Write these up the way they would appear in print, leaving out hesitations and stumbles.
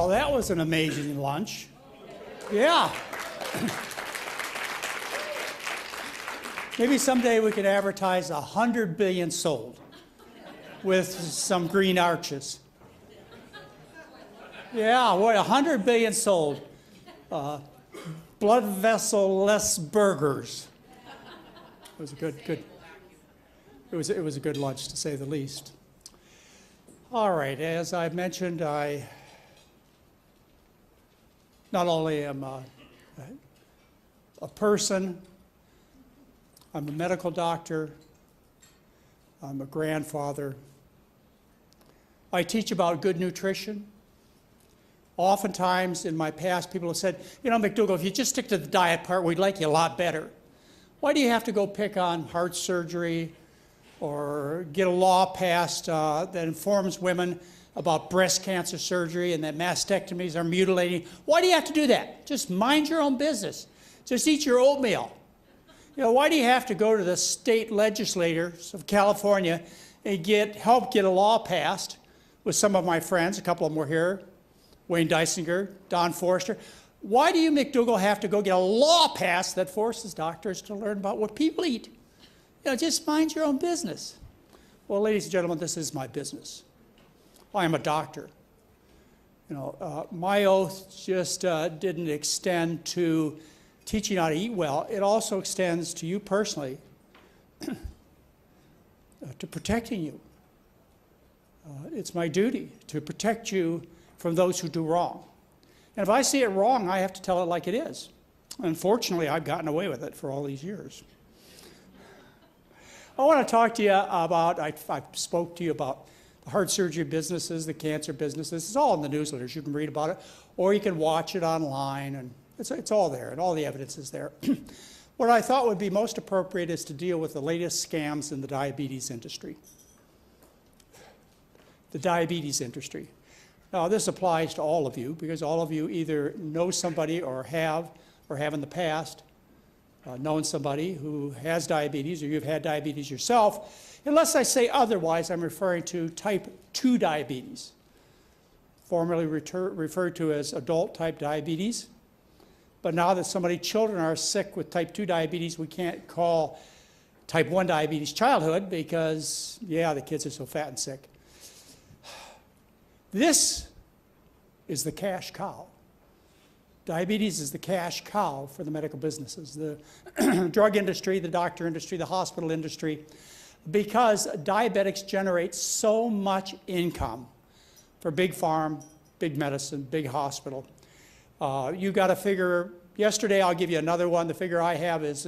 Well, that was an amazing lunch. Yeah. Maybe someday we could advertise 100 billion sold with some green arches. Yeah, what, 100 billion sold. Blood vessel-less burgers. It was a good. It was a good lunch, to say the least. All right, as I mentioned, I not only am a person, I'm a medical doctor, I'm a grandfather. I teach about good nutrition. Oftentimes in my past, people have said, you know, McDougall, if you just stick to the diet part, we'd like you a lot better. Why do you have to go pick on heart surgery or get a law passed that informs women about breast cancer surgery and that mastectomies are mutilating? Why do you have to do that? Just mind your own business. Just eat your oatmeal. You know, why do you have to go to the state legislators of California and help get a law passed with some of my friends? A couple of them were here, Wayne Dysinger, Don Forrester. Why do you, McDougall, have to go get a law passed that forces doctors to learn about what people eat? You know, just mind your own business. Well, ladies and gentlemen, this is my business. I am a doctor. You know, my oath just didn't extend to teaching how to eat well. It also extends to you personally, to protecting you. It's my duty to protect you from those who do wrong. And if I see it wrong, I have to tell it like it is. Unfortunately, I've gotten away with it for all these years. I want to talk to you about, I spoke to you about the heart surgery businesses, the cancer businesses. It's all in the newsletters. You can read about it, or you can watch it online, and it's all there, and all the evidence is there. What I thought would be most appropriate is to deal with the latest scams in the diabetes industry. The diabetes industry. Now, this applies to all of you, because all of you either know somebody or have in the past known somebody who has diabetes, or you've had diabetes yourself. Unless I say otherwise, I'm referring to type 2 diabetes, formerly referred to as adult type diabetes. But now that children are sick with type 2 diabetes, we can't call type 1 diabetes childhood because, yeah, the kids are so fat and sick. This is the cash cow. Diabetes is the cash cow for the medical businesses, the drug industry, the doctor industry, the hospital industry, because diabetics generate so much income for big farm, big medicine, big hospital. You got to figure, yesterday I'll give you another one, the figure I have is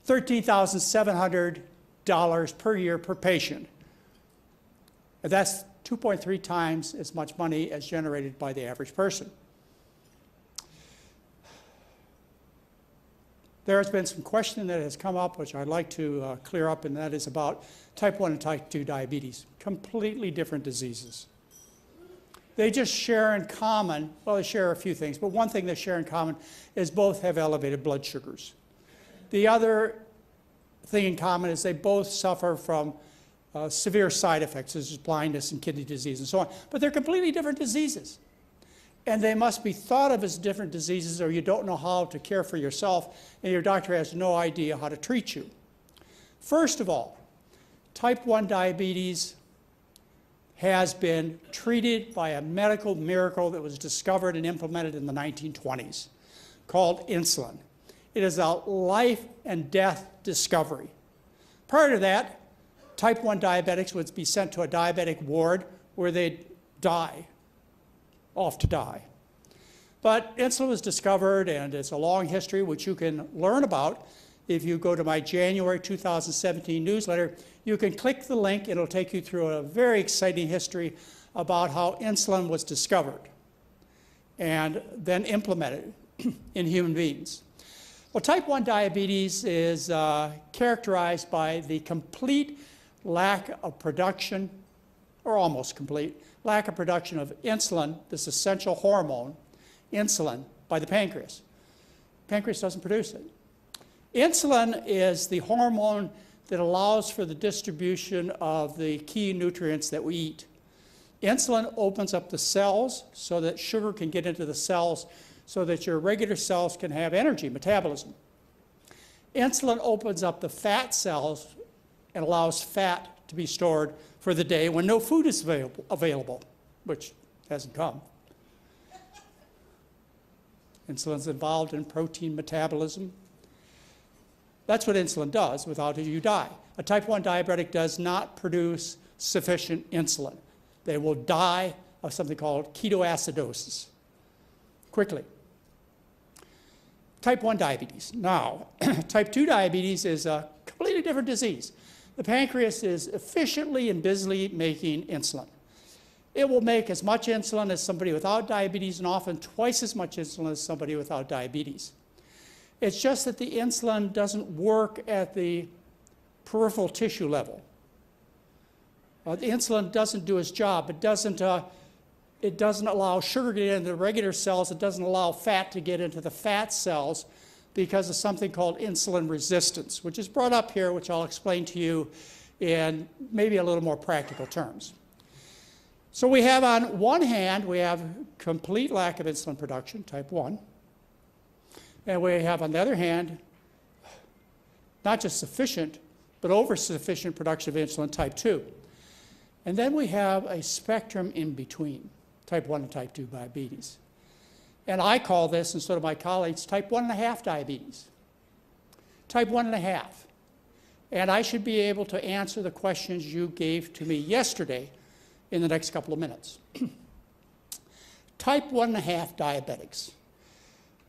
$13,700 per year per patient. That's 2.3 times as much money as generated by the average person. There has been some question that has come up, which I'd like to clear up, and that is about type 1 and type 2 diabetes. Completely different diseases. They just share in common, well, they share a few things, but one thing they share in common is both have elevated blood sugars. The other thing in common is they both suffer from severe side effects, such as blindness and kidney disease and so on. But they're completely different diseases. And they must be thought of as different diseases, or you don't know how to care for yourself, and your doctor has no idea how to treat you. First of all, type 1 diabetes has been treated by a medical miracle that was discovered and implemented in the 1920s, called insulin. It is a life and death discovery. Prior to that, type 1 diabetics would be sent to a diabetic ward where they'd die, off to die. But insulin was discovered, and it's a long history which you can learn about. If you go to my January 2017 newsletter, you can click the link. It'll take you through a very exciting history about how insulin was discovered and then implemented in human beings. Well, type 1 diabetes is characterized by the complete lack of production, or almost complete, lack of production of insulin, this essential hormone, insulin, by the pancreas. Pancreas doesn't produce it. Insulin is the hormone that allows for the distribution of the key nutrients that we eat. Insulin opens up the cells so that sugar can get into the cells so that your regular cells can have energy, metabolism. Insulin opens up the fat cells and allows fat to be stored for the day when no food is available, which hasn't come. Insulin's involved in protein metabolism. That's what insulin does. Without it, you die. A type 1 diabetic does not produce sufficient insulin. They will die of something called ketoacidosis quickly. Type 1 diabetes. Now, type 2 diabetes is a completely different disease. The pancreas is efficiently and busily making insulin. It will make as much insulin as somebody without diabetes and often twice as much insulin as somebody without diabetes. It's just that the insulin doesn't work at the peripheral tissue level. The insulin doesn't do its job. It doesn't allow sugar to get into the regular cells. It doesn't allow fat to get into the fat cells because of something called insulin resistance, which is brought up here, which I'll explain to you in maybe a little more practical terms. So we have on one hand, we have complete lack of insulin production, type 1. And we have on the other hand, not just sufficient, but over-sufficient production of insulin, type 2. And then we have a spectrum in between, type 1 and type 2 diabetes. And I call this, and so do my colleagues, type 1.5 diabetes. Type 1.5. And I should be able to answer the questions you gave to me yesterday in the next couple of minutes. Type 1.5 diabetics.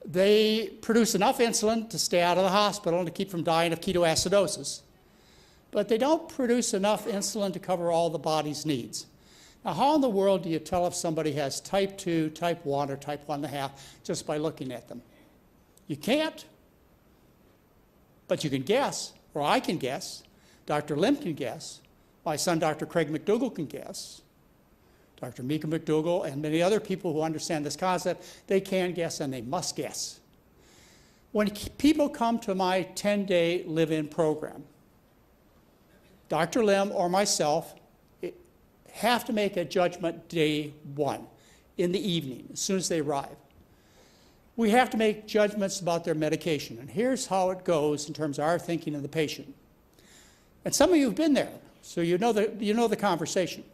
They produce enough insulin to stay out of the hospital and to keep from dying of ketoacidosis. But they don't produce enough insulin to cover all the body's needs. Now, how in the world do you tell if somebody has type 2, type 1, or type 1.5 just by looking at them? You can't. But you can guess, or I can guess. Dr. Lim can guess. My son, Dr. Craig McDougall, can guess. Dr. Mika McDougall and many other people who understand this concept, they can guess and they must guess. When people come to my 10-day live-in program, Dr. Lim or myself have to make a judgment day 1 in the evening, as soon as they arrive. We have to make judgments about their medication. And here's how it goes in terms of our thinking of the patient. And some of you have been there, so you know the conversation.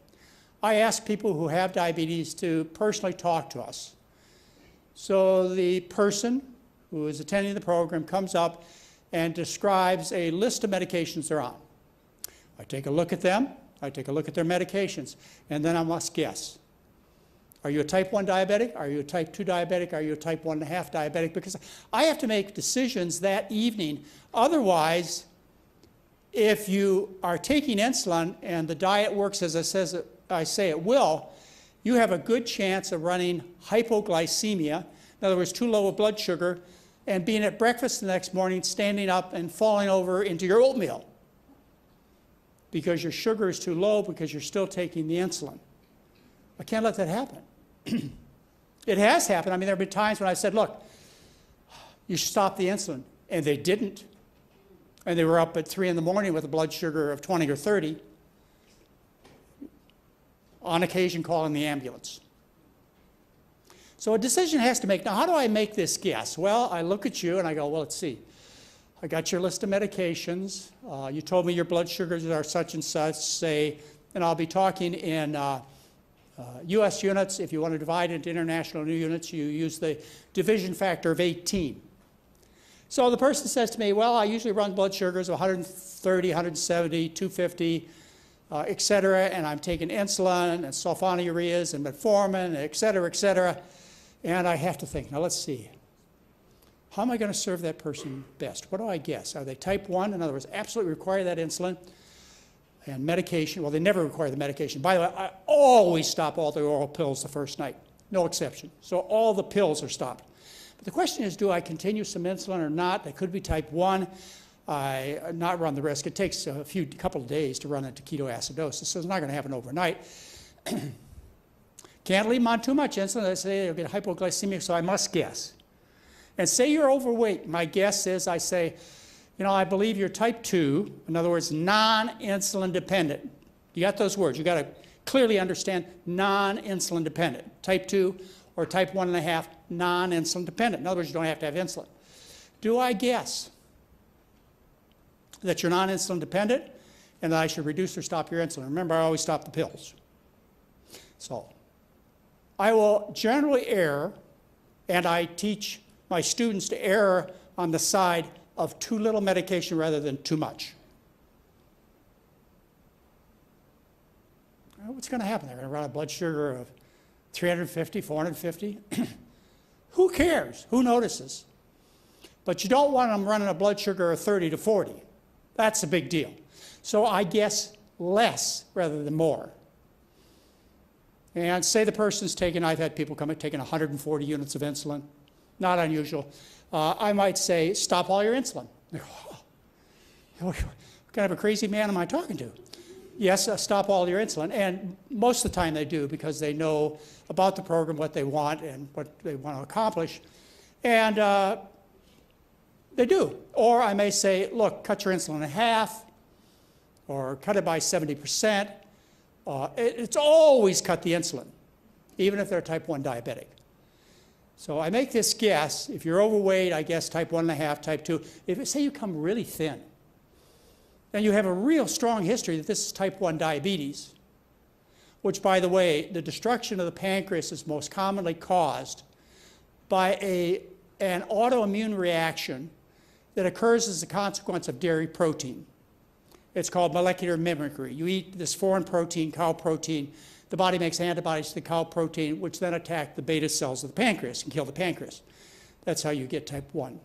I ask people who have diabetes to personally talk to us. So the person who is attending the program comes up and describes a list of medications they're on. I take a look at them, I take a look at their medications, and then I must guess. Are you a type 1 diabetic? Are you a type 2 diabetic? Are you a type 1.5 diabetic? Because I have to make decisions that evening. Otherwise, if you are taking insulin and the diet works as I say it will, you have a good chance of running hypoglycemia, in other words, too low a blood sugar, and being at breakfast the next morning, standing up and falling over into your oatmeal because your sugar is too low because you're still taking the insulin. I can't let that happen. It has happened. I mean, there have been times when I said, look, you should stop the insulin, and they didn't. And they were up at 3 in the morning with a blood sugar of 20 or 30, on occasion calling the ambulance. So a decision has to make. Now, how do I make this guess? Well, I look at you and I go, well, let's see. I got your list of medications. You told me your blood sugars are such and such, say, and I'll be talking in US units. If you want to divide it into international units, you use the division factor of 18. So the person says to me, well, I usually run blood sugars of 130, 170, 250, et cetera, and I'm taking insulin and sulfonylureas and metformin, et cetera, and I have to think, now let's see. How am I going to serve that person best? What do I guess? Are they type 1? In other words, absolutely require that insulin and medication. Well, they never require the medication. By the way, I always stop all the oral pills the first night, no exception. So all the pills are stopped. But the question is, do I continue some insulin or not? They could be type 1. I not run the risk. It takes a couple of days to run into ketoacidosis, so it's not going to happen overnight. Can't leave them on too much insulin. I say they'll get hypoglycemia, so I must guess. And say you're overweight. My guess is I say, you know, I believe you're type 2, in other words, non-insulin dependent. You got those words. You got to clearly understand non-insulin dependent. Type 2 or type 1.5, non-insulin dependent. In other words, you don't have to have insulin. Do I guess that you're non-insulin dependent and that I should reduce or stop your insulin? Remember, I always stop the pills. So I will generally err, and I teach my students to err on the side of too little medication rather than too much. What's going to happen? They're going to run a blood sugar of 350, 450. Who cares? Who notices? But you don't want them running a blood sugar of 30 to 40. That's a big deal. So I guess less rather than more. And say the person's taking, I've had people come and taking 140 units of insulin. Not unusual. I might say, stop all your insulin. They go, oh, what kind of a crazy man am I talking to? Yes, stop all your insulin. And most of the time they do because they know about the program, what they want, and what they want to accomplish. And they do. Or I may say, look, cut your insulin in half, or cut it by 70%. It's always cut the insulin, even if they're type 1 diabetic. So I make this guess. If you're overweight, I guess type 1.5, type 2. If say you come really thin, and you have a real strong history that this is type 1 diabetes, which, by the way, the destruction of the pancreas is most commonly caused by an autoimmune reaction that occurs as a consequence of dairy protein. It's called molecular mimicry. You eat this foreign protein, cow protein. The body makes antibodies to the cow protein, which then attack the beta cells of the pancreas and kill the pancreas. That's how you get type 1.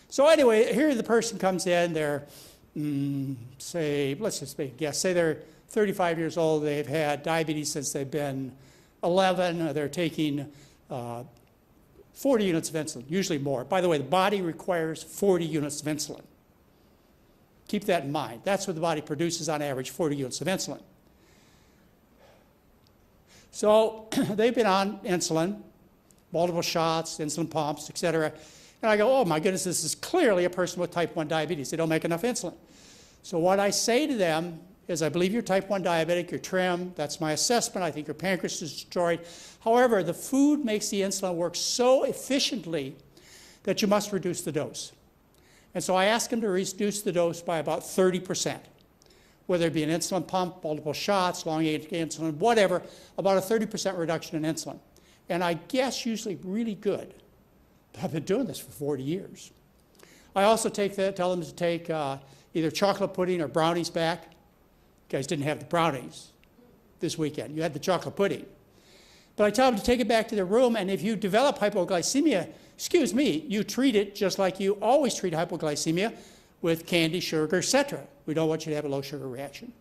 So anyway, here the person comes in. They're, say, let's just make a guess. Say they're 35 years old. They've had diabetes since they've been 11. They're taking 40 units of insulin, usually more. By the way, the body requires 40 units of insulin. Keep that in mind. That's what the body produces on average, 40 units of insulin. So they've been on insulin, multiple shots, insulin pumps, et cetera. And I go, oh my goodness, this is clearly a person with type 1 diabetes. They don't make enough insulin. So what I say to them is, I believe you're type 1 diabetic, you're trim, that's my assessment, I think your pancreas is destroyed. However, the food makes the insulin work so efficiently that you must reduce the dose. And so I ask them to reduce the dose by about 30%, whether it be an insulin pump, multiple shots, long-acting insulin, whatever, about a 30% reduction in insulin. And I guess usually really good. I've been doing this for 40 years. I also tell them to take either chocolate pudding or brownies back. You guys didn't have the brownies this weekend. You had the chocolate pudding. But I tell them to take it back to their room, and if you develop hypoglycemia, excuse me, you treat it just like you always treat hypoglycemia, with candy, sugar, etc. We don't want you to have a low sugar reaction.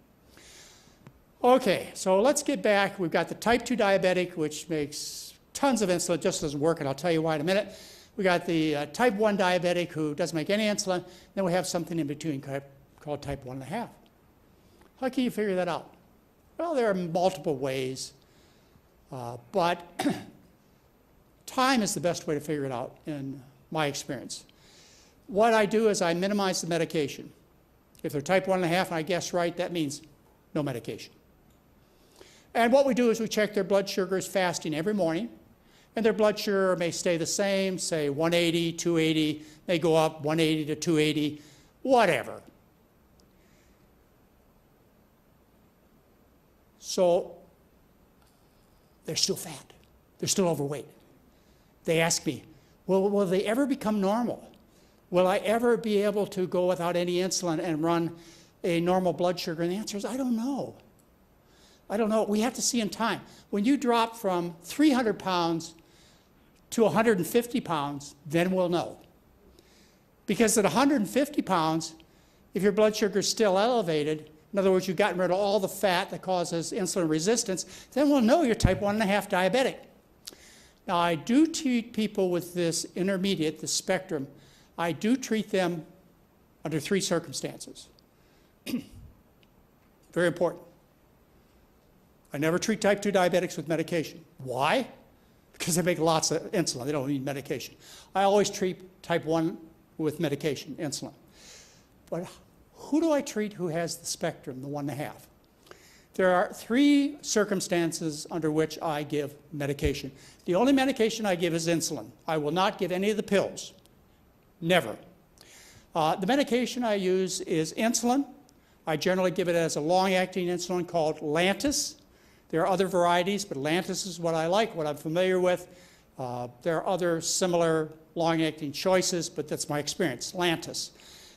Okay, so let's get back. We've got the type 2 diabetic, which makes tons of insulin, just doesn't work, and I'll tell you why in a minute. We got the type 1 diabetic who doesn't make any insulin. Then we have something in between called type 1.5. How can you figure that out? Well, there are multiple ways, but time is the best way to figure it out in my experience. What I do is I minimize the medication. If they're type 1.5 and I guess right, that means no medication. And what we do is we check their blood sugars fasting every morning, and their blood sugar may stay the same, say 180, 280, may go up 180 to 280, whatever. So they're still fat. They're still overweight. They ask me, well, will they ever become normal? Will I ever be able to go without any insulin and run a normal blood sugar? And the answer is, I don't know. I don't know. We have to see in time. When you drop from 300 pounds to 150 pounds, then we'll know. Because at 150 pounds, if your blood sugar is still elevated, in other words, you've gotten rid of all the fat that causes insulin resistance, then we'll know you're type 1.5 diabetic. Now, I do treat people with this intermediate, this spectrum. I do treat them under 3 circumstances. Very important. I never treat type 2 diabetics with medication. Why? Because they make lots of insulin. They don't need medication. I always treat type 1 with medication, insulin. But who do I treat who has the spectrum, the 1.5? There are 3 circumstances under which I give medication. The only medication I give is insulin. I will not give any of the pills. Never. The medication I use is insulin. I generally give it as a long-acting insulin called Lantus. There are other varieties, but Lantus is what I like, what I'm familiar with. There are other similar long-acting choices, but that's my experience, Lantus.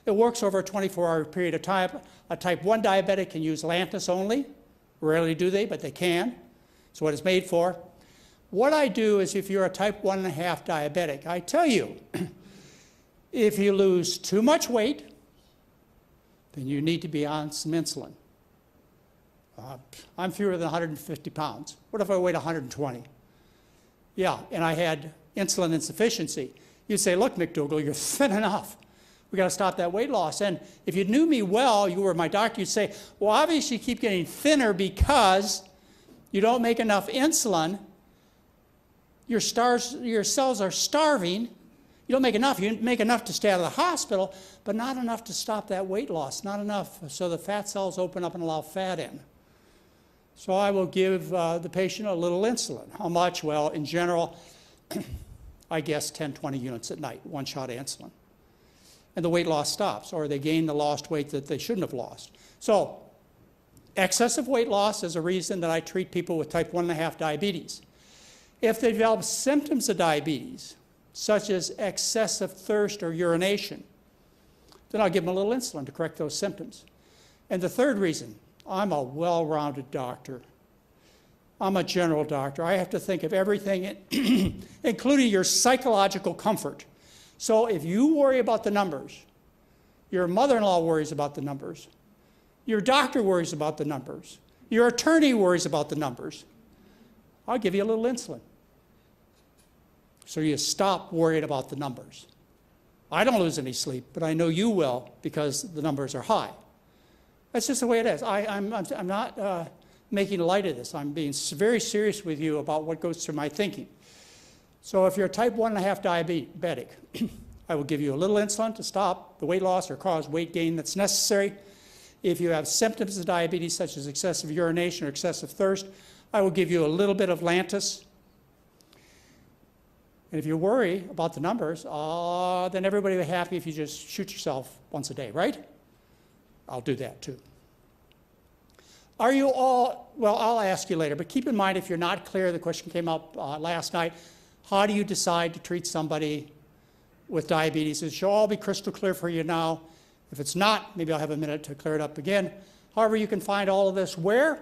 It works over a 24-hour period of time. A type 1 diabetic can use Lantus only. Rarely do they, but they can. It's what it's made for. What I do is if you're a type 1.5 diabetic, I tell you, if you lose too much weight, then you need to be on some insulin. I'm fewer than 150 pounds. What if I weighed 120? Yeah, and I had insulin insufficiency. You'd say, look, McDougall, you're thin enough. We've got to stop that weight loss. And if you knew me well, you were my doctor, you'd say, well, obviously you keep getting thinner because you don't make enough insulin. Your cells are starving. You don't make enough. You make enough to stay out of the hospital, but not enough to stop that weight loss, not enough so the fat cells open up and allow fat in. So I will give the patient a little insulin. How much? Well, in general, I guess 10, 20 units at night, 1 shot of insulin. And the weight loss stops, or they gain the lost weight that they shouldn't have lost. So excessive weight loss is a reason that I treat people with type 1.5 diabetes. If they develop symptoms of diabetes, such as excessive thirst or urination, then I'll give them a little insulin to correct those symptoms. And the third reason, I'm a well-rounded doctor. I'm a general doctor. I have to think of everything, including your psychological comfort. So if you worry about the numbers, your mother-in-law worries about the numbers, your doctor worries about the numbers, your attorney worries about the numbers, I'll give you a little insulin. So you stop worrying about the numbers. I don't lose any sleep, but I know you will because the numbers are high. That's just the way it is. I'm not making light of this. I'm being very serious with you about what goes through my thinking. So if you're a type 1.5 diabetic, I will give you a little insulin to stop the weight loss or cause weight gain that's necessary. If you have symptoms of diabetes such as excessive urination or excessive thirst, I will give you a little bit of Lantus. And if you worry about the numbers, then everybody will be happy if you just shoot yourself once a day, right? I'll do that too. Are you all, well, I'll ask you later, but keep in mind if you're not clear, the question came up last night, how do you decide to treat somebody with diabetes? It should all be crystal clear for you now. If it's not, maybe I'll have a minute to clear it up again. However, you can find all of this where?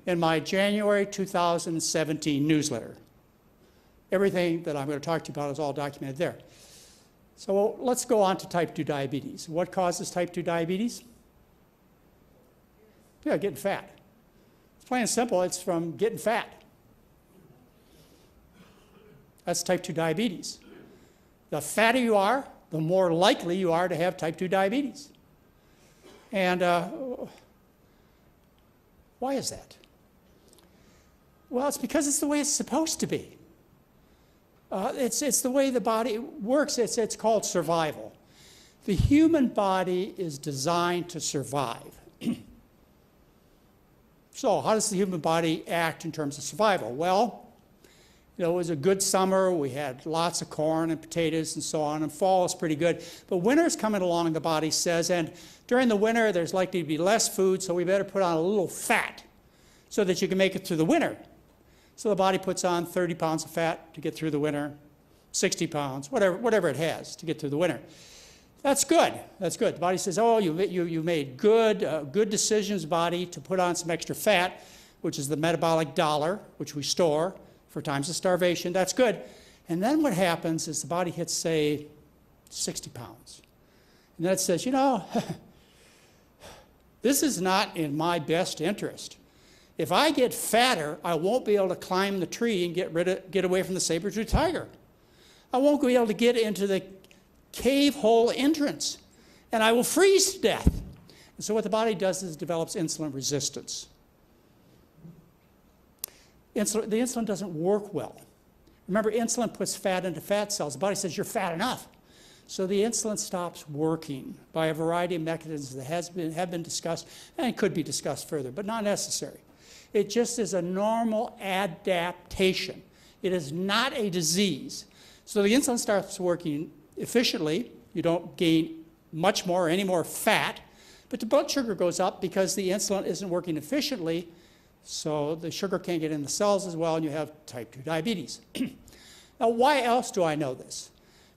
In my January 2017 newsletter. Everything that I'm going to talk to you about is all documented there. So let's go on to type 2 diabetes. What causes type 2 diabetes? Yeah, getting fat. It's plain and simple. It's from getting fat. That's type 2 diabetes. The fatter you are, the more likely you are to have type 2 diabetes. And why is that? Well, it's because it's the way it's supposed to be. It's the way the body works. It's called survival. The human body is designed to survive. So how does the human body act in terms of survival? Well, it was a good summer. We had lots of corn and potatoes and so on, and fall is pretty good. But winter's coming along, the body says, and during the winter there's likely to be less food, so we better put on a little fat so that you can make it through the winter. So the body puts on 30 pounds of fat to get through the winter, 60 pounds, whatever it has to get through the winter. That's good. That's good. The body says, oh, you made good decisions, body, to put on some extra fat, which is the metabolic dollar, which we store for times of starvation. That's good. And then what happens is the body hits, say, 60 pounds. And then it says, you know, this is not in my best interest. If I get fatter, I won't be able to climb the tree and get away from the saber-tooth tiger. I won't be able to get into the cave hole entrance, and I will freeze to death. And so what the body does is it develops insulin resistance. The insulin doesn't work well. Remember, insulin puts fat into fat cells. The body says, you're fat enough. So the insulin stops working by a variety of mechanisms that have been discussed and could be discussed further, but not necessary. It just is a normal adaptation. It is not a disease. So the insulin starts working efficiently. You don't gain much more or any more fat, but the blood sugar goes up because the insulin isn't working efficiently, so the sugar can't get in the cells as well, and you have type 2 diabetes. Now, why else do I know this?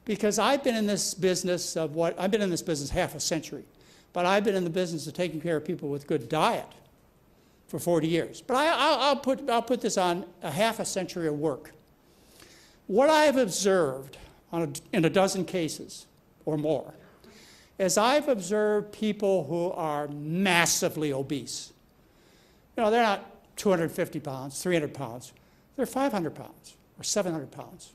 Because I've been in this business I've been in this business half a century, but I've been in the business of taking care of people with good diet for 40 years. But I'll put this on a half a century of work. What I have observed in a dozen cases or more is I've observed people who are massively obese. You know, they're not 250 pounds, 300 pounds. They're 500 pounds or 700 pounds.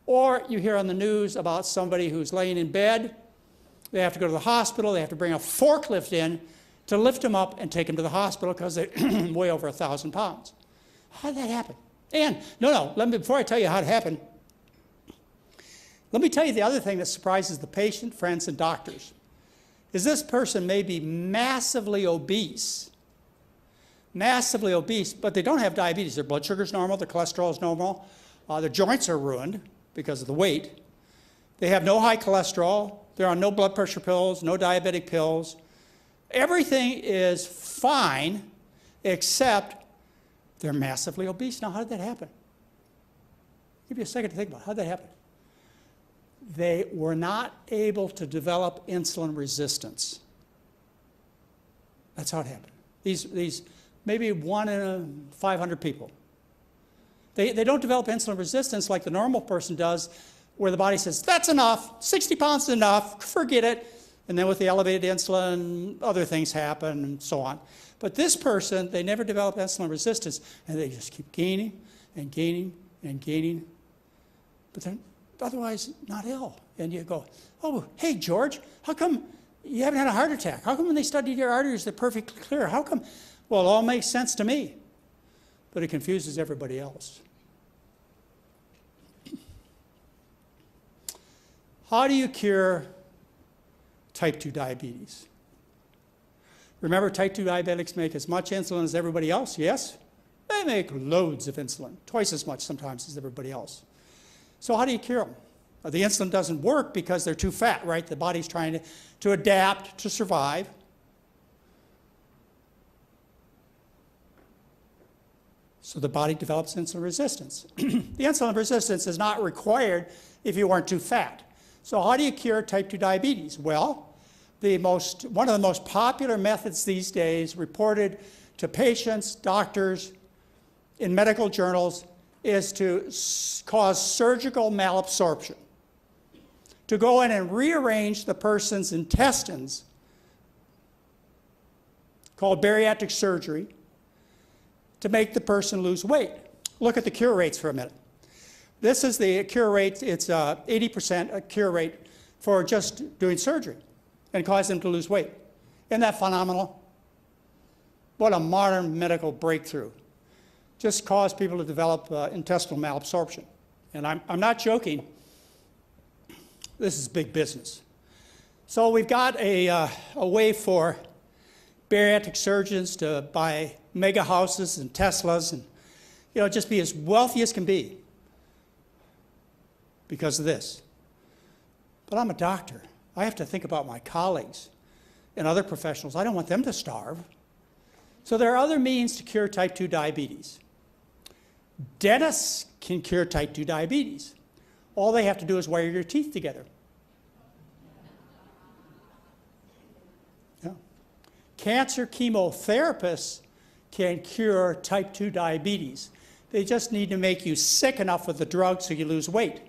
Or you hear on the news about somebody who's laying in bed. They have to go to the hospital. They have to bring a forklift in to lift them up and take them to the hospital because they weigh over 1,000 pounds. How did that happen? And, before I tell you how it happened, let me tell you the other thing that surprises the patient, friends, and doctors, is this person may be massively obese, but they don't have diabetes. Their blood sugar is normal, their cholesterol is normal, their joints are ruined because of the weight. They have no high cholesterol, they're on no blood pressure pills, no diabetic pills. Everything is fine except they're massively obese. Now, how did that happen? I'll give you a second to think about it. How did that happen? They were not able to develop insulin resistance. That's how it happened. These maybe 1 in 500 people. They don't develop insulin resistance like the normal person does, where the body says, that's enough, 60 pounds is enough, forget it. And then with the elevated insulin, other things happen and so on. But this person, they never develop insulin resistance, and they just keep gaining and gaining and gaining. But they're otherwise not ill. And you go, oh, hey, George, how come you haven't had a heart attack? How come when they studied your arteries, they're perfectly clear? How come? Well, it all makes sense to me, but it confuses everybody else. How do you cure type 2 diabetes? Remember, type 2 diabetics make as much insulin as everybody else, yes? They make loads of insulin, twice as much sometimes as everybody else. So how do you cure them? The insulin doesn't work because they're too fat, right? The body's trying to adapt to survive. So the body develops insulin resistance. The insulin resistance is not required if you aren't too fat. So how do you cure type 2 diabetes? Well, one of the most popular methods these days reported to patients, doctors, in medical journals is to cause surgical malabsorption, to go in and rearrange the person's intestines, called bariatric surgery, to make the person lose weight. Look at the cure rates for a minute. This is the cure rate. It's 80% cure rate for just doing surgery and cause them to lose weight. Isn't that phenomenal? What a modern medical breakthrough. Just cause people to develop intestinal malabsorption. And I'm not joking. This is big business. So we've got a way for bariatric surgeons to buy mega houses and Teslas and just be as wealthy as can be because of this. But I'm a doctor. I have to think about my colleagues and other professionals. I don't want them to starve. So there are other means to cure type 2 diabetes. Dentists can cure type 2 diabetes. All they have to do is wire your teeth together. Yeah. Cancer chemotherapists can cure type 2 diabetes. They just need to make you sick enough with the drug so you lose weight.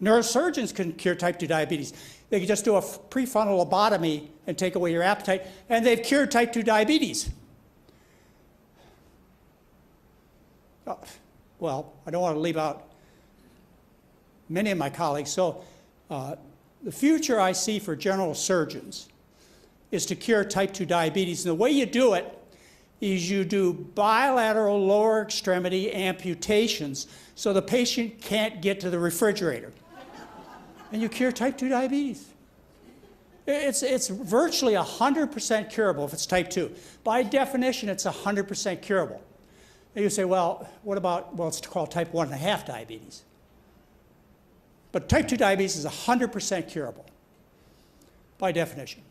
Neurosurgeons can cure type 2 diabetes. They can just do a prefrontal lobotomy and take away your appetite, and they've cured type 2 diabetes. Well, I don't want to leave out many of my colleagues. So the future I see for general surgeons is to cure type 2 diabetes. And the way you do it is you do bilateral lower extremity amputations so the patient can't get to the refrigerator. and you cure type 2 diabetes. It's virtually 100% curable if it's type 2. By definition, it's 100% curable. And you say, well, what about, well, it's called type 1.5 diabetes. But type 2 diabetes is 100% curable by definition.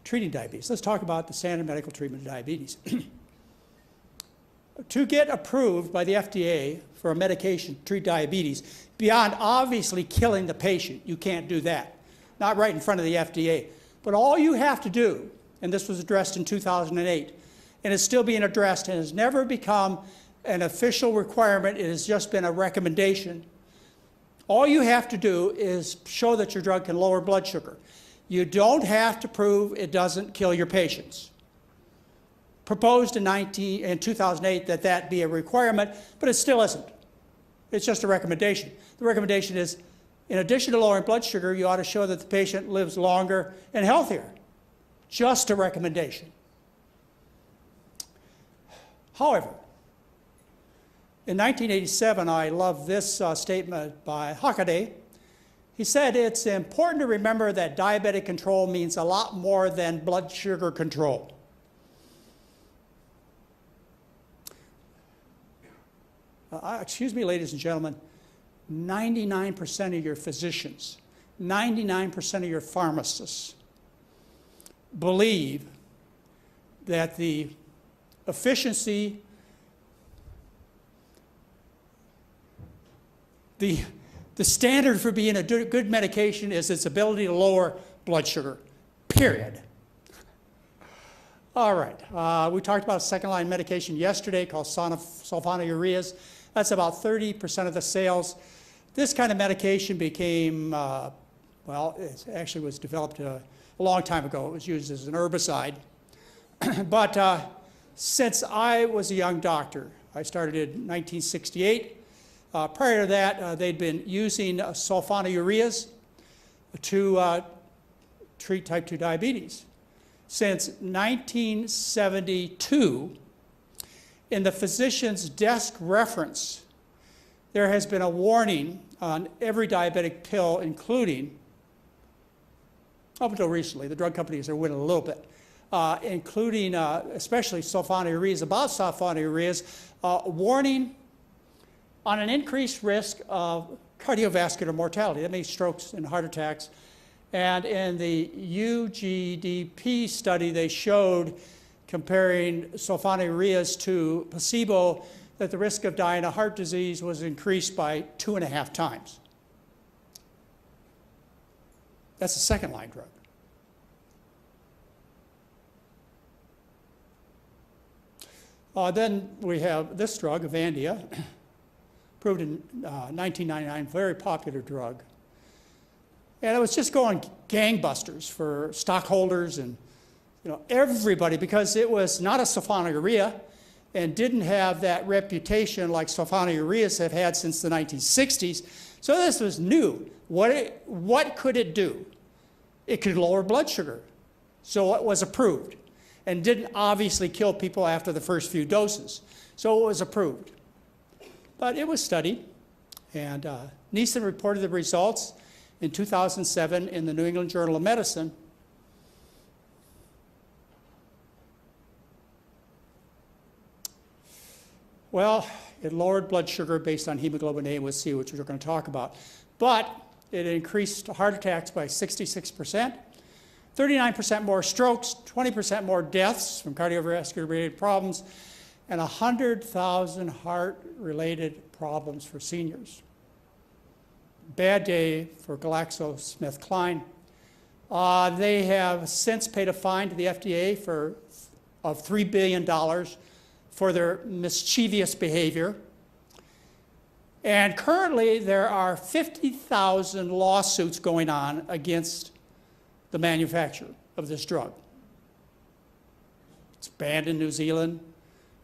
Treating diabetes. Let's talk about the standard medical treatment of diabetes. To get approved by the FDA for a medication to treat diabetes, beyond obviously killing the patient, you can't do that. Not right in front of the FDA. But all you have to do, and this was addressed in 2008, and is still being addressed and has never become an official requirement, it has just been a recommendation. All you have to do is show that your drug can lower blood sugar. You don't have to prove it doesn't kill your patients. Proposed in 2008 that that be a requirement, but it still isn't. It's just a recommendation. The recommendation is, in addition to lowering blood sugar, you ought to show that the patient lives longer and healthier. Just a recommendation. However, in 1987, I love this statement by Hockaday. He said, it's important to remember that diabetic control means a lot more than blood sugar control. Excuse me, ladies and gentlemen, 99% of your physicians, 99% of your pharmacists believe that the efficiency, the standard for being a good medication is its ability to lower blood sugar, period. All right, we talked about a second-line medication yesterday called sulfonylureas. That's about 30% of the sales. This kind of medication became, well, it actually was developed a long time ago. It was used as an herbicide. But since I was a young doctor, I started in 1968. Prior to that, they'd been using sulfonylureas to treat type 2 diabetes. Since 1972, in the physician's desk reference, there has been a warning on every diabetic pill, including, up until recently, the drug companies are winning a little bit, including especially sulfonylureas, about sulfonylureas, warning on an increased risk of cardiovascular mortality. That means strokes and heart attacks. And in the UGDP study, they showed, comparing sulfonylureas to placebo, that the risk of dying of heart disease was increased by 2.5 times. That's a second-line drug. Then we have this drug, Avandia, approved in 1999, very popular drug. And it was just going gangbusters for stockholders and everybody, because it was not a sulfonylurea and didn't have that reputation like sulfonylureas have had since the 1960s. So this was new. What could it do? It could lower blood sugar. So it was approved and didn't obviously kill people after the first few doses. So it was approved. But it was studied, and Neeson reported the results in 2007 in the New England Journal of Medicine. Well, it lowered blood sugar based on hemoglobin A1C, which we're going to talk about. But it increased heart attacks by 66%, 39% more strokes, 20% more deaths from cardiovascular-related problems, and 100,000 heart-related problems for seniors. Bad day for GlaxoSmithKline. They have since paid a fine to the FDA of $3 billion for their mischievous behavior. And currently, there are 50,000 lawsuits going on against the manufacturer of this drug. It's banned in New Zealand.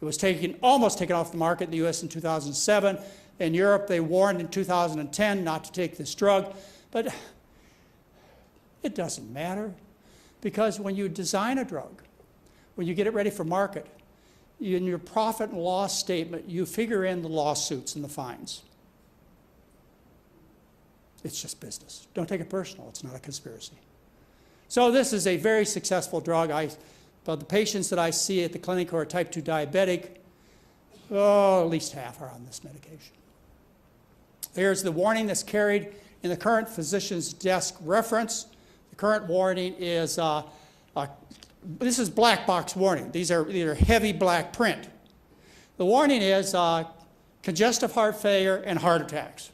It was almost taken off the market in the US in 2007. In Europe, they warned in 2010 not to take this drug. But it doesn't matter, because when you design a drug, when you get it ready for market, in your profit and loss statement, you figure in the lawsuits and the fines. It's just business. Don't take it personal. It's not a conspiracy. So this is a very successful drug. But the patients that I see at the clinic who are type 2 diabetic, at least half are on this medication. Here's the warning that's carried in the current physician's desk reference. The current warning is, this is black box warning. These are heavy black print. The warning is congestive heart failure and heart attacks.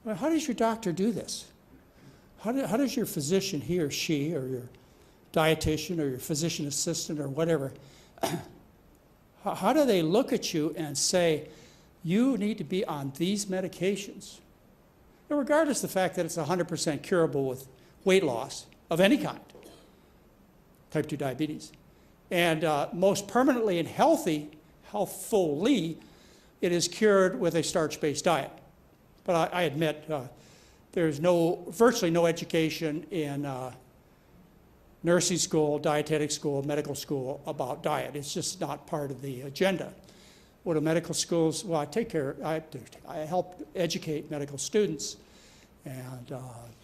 Well, how does your doctor do this? How does your physician, he or she, or your dietitian, or your physician assistant, or whatever, how do they look at you and say, you need to be on these medications? And regardless of the fact that it's 100% curable with weight loss of any kind, type 2 diabetes. And most permanently and healthfully, it is cured with a starch-based diet. But I admit there's virtually no education in nursing school, dietetic school, medical school about diet. It's just not part of the agenda. What do medical schools, well, I help educate medical students, and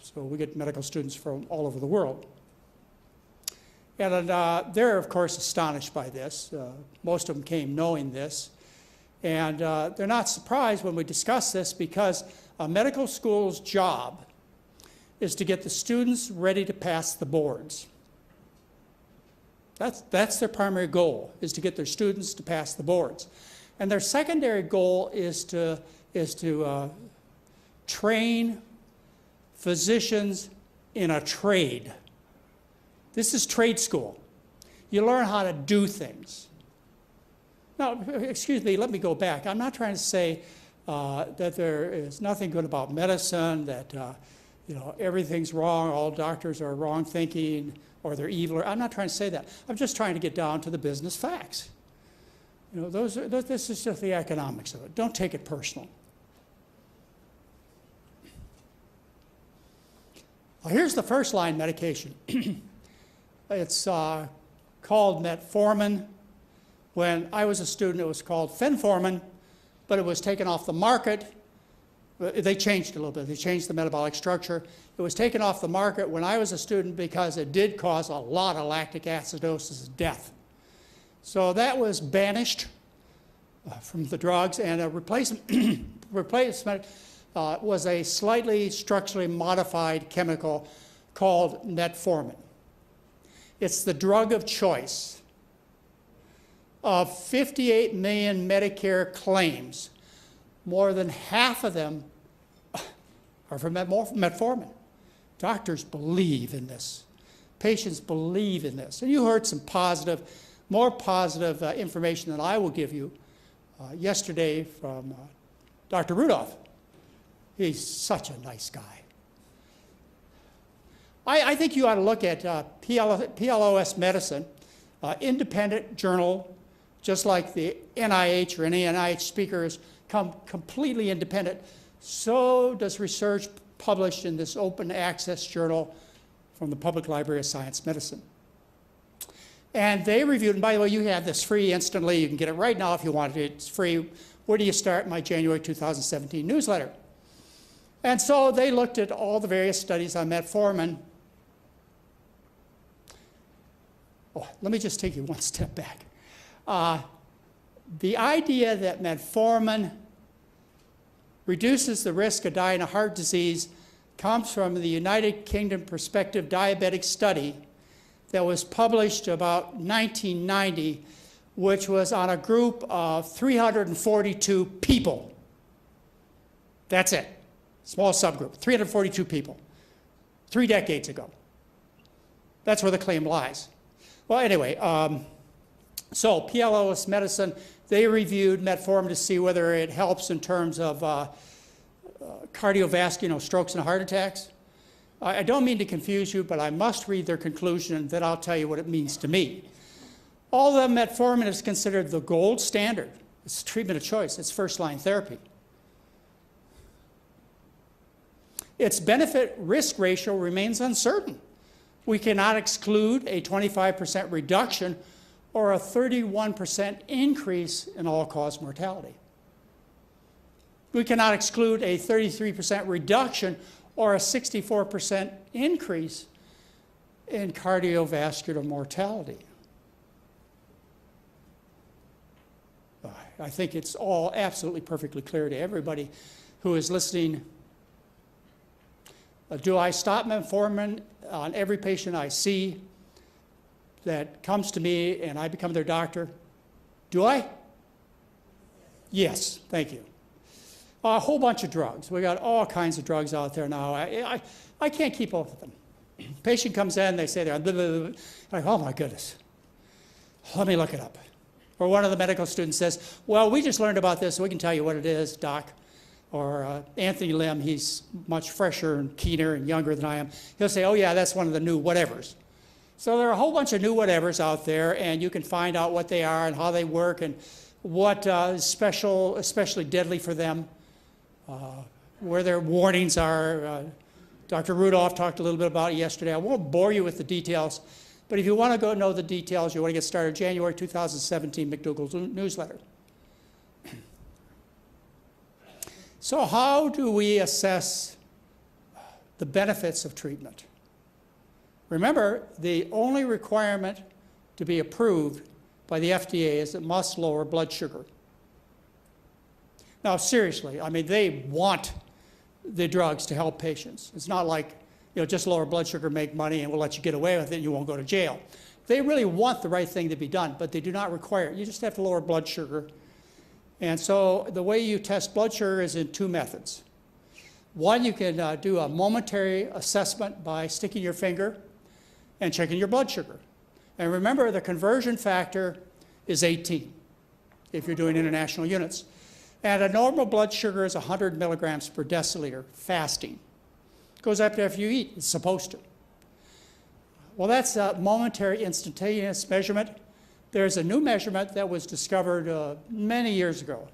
so we get medical students from all over the world. And they're, of course, astonished by this. Most of them came knowing this. And they're not surprised when we discuss this because a medical school's job is to get the students ready to pass the boards. That's their primary goal, is to get their students to pass the boards. And their secondary goal is to train physicians in a trade. This is trade school. You learn how to do things. Now, excuse me, let me go back. I'm not trying to say that there is nothing good about medicine, that everything's wrong, all doctors are wrong thinking, or they're evil. I'm not trying to say that. I'm just trying to get down to the business facts. This is just the economics of it. Don't take it personal. Well, here's the first line medication. It's called metformin. When I was a student, it was called fenformin, but it was taken off the market. They changed it a little bit. They changed the metabolic structure. It was taken off the market when I was a student because it did cause a lot of lactic acidosis and death. So that was banished from the drugs, and a replacement was a slightly structurally modified chemical called metformin. It's the drug of choice. Of 58 million Medicare claims, more than half of them are for metformin. Doctors believe in this. Patients believe in this. And you heard some more positive information than I will give you yesterday from Dr. Rudolph. He's such a nice guy. I think you ought to look at PLOS Medicine, independent journal, just like the NIH or any NIH speakers come completely independent. So does research published in this open access journal from the Public Library of Science Medicine. And they reviewed, and by the way, you have this free instantly. You can get it right now if you want it. It's free. Where do you start? My January 2017 newsletter. And so they looked at all the various studies on metformin. Oh, let me just take you one step back. The idea that metformin reduces the risk of dying of heart disease comes from the United Kingdom Prospective Diabetic Study that was published about 1990, which was on a group of 342 people. That's it. Small subgroup, 342 people, 3 decades ago. That's where the claim lies. Well, anyway, so PLOS Medicine, they reviewed metformin to see whether it helps in terms of cardiovascular strokes and heart attacks. I don't mean to confuse you, but I must read their conclusion, and then I'll tell you what it means to me. Although metformin is considered the gold standard, it's treatment of choice, it's first-line therapy. Its benefit-risk ratio remains uncertain. We cannot exclude a 25% reduction or a 31% increase in all-cause mortality. We cannot exclude a 33% reduction or a 64% increase in cardiovascular mortality. I think it's all absolutely perfectly clear to everybody who is listening. Do I stop metformin on every patient I see that comes to me and I become their doctor? Do I? Yes, thank you. A whole bunch of drugs. We got all kinds of drugs out there now. I can't keep up with them. Patient comes in, they say they're blah, blah, blah. Like, oh my goodness, let me look it up. Or one of the medical students says, well, we just learned about this, so we can tell you what it is, doc. Or Anthony Lim, he's much fresher and keener and younger than I am. He'll say, oh yeah, that's one of the new whatevers. So there are a whole bunch of new whatevers out there, and you can find out what they are and how they work and what is special, especially deadly for them, where their warnings are. Dr. Rudolph talked a little bit about it yesterday. I won't bore you with the details, but if you want to go know the details, you want to get started, January 2017 McDougall's newsletter. So how do we assess the benefits of treatment? Remember, the only requirement to be approved by the FDA is it must lower blood sugar. Now, seriously, I mean, they want the drugs to help patients. It's not like, you know, just lower blood sugar, make money, and we'll let you get away with it, and you won't go to jail. They really want the right thing to be done, but they do not require it. You just have to lower blood sugar. And so the way you test blood sugar is in two methods. One, you can do a momentary assessment by sticking your finger and checking your blood sugar. And remember, the conversion factor is 18 if you're doing international units. And a normal blood sugar is 100 milligrams per deciliter, fasting. It goes up after you eat, it's supposed to. Well, that's a momentary instantaneous measurement. There's a new measurement that was discovered many years ago.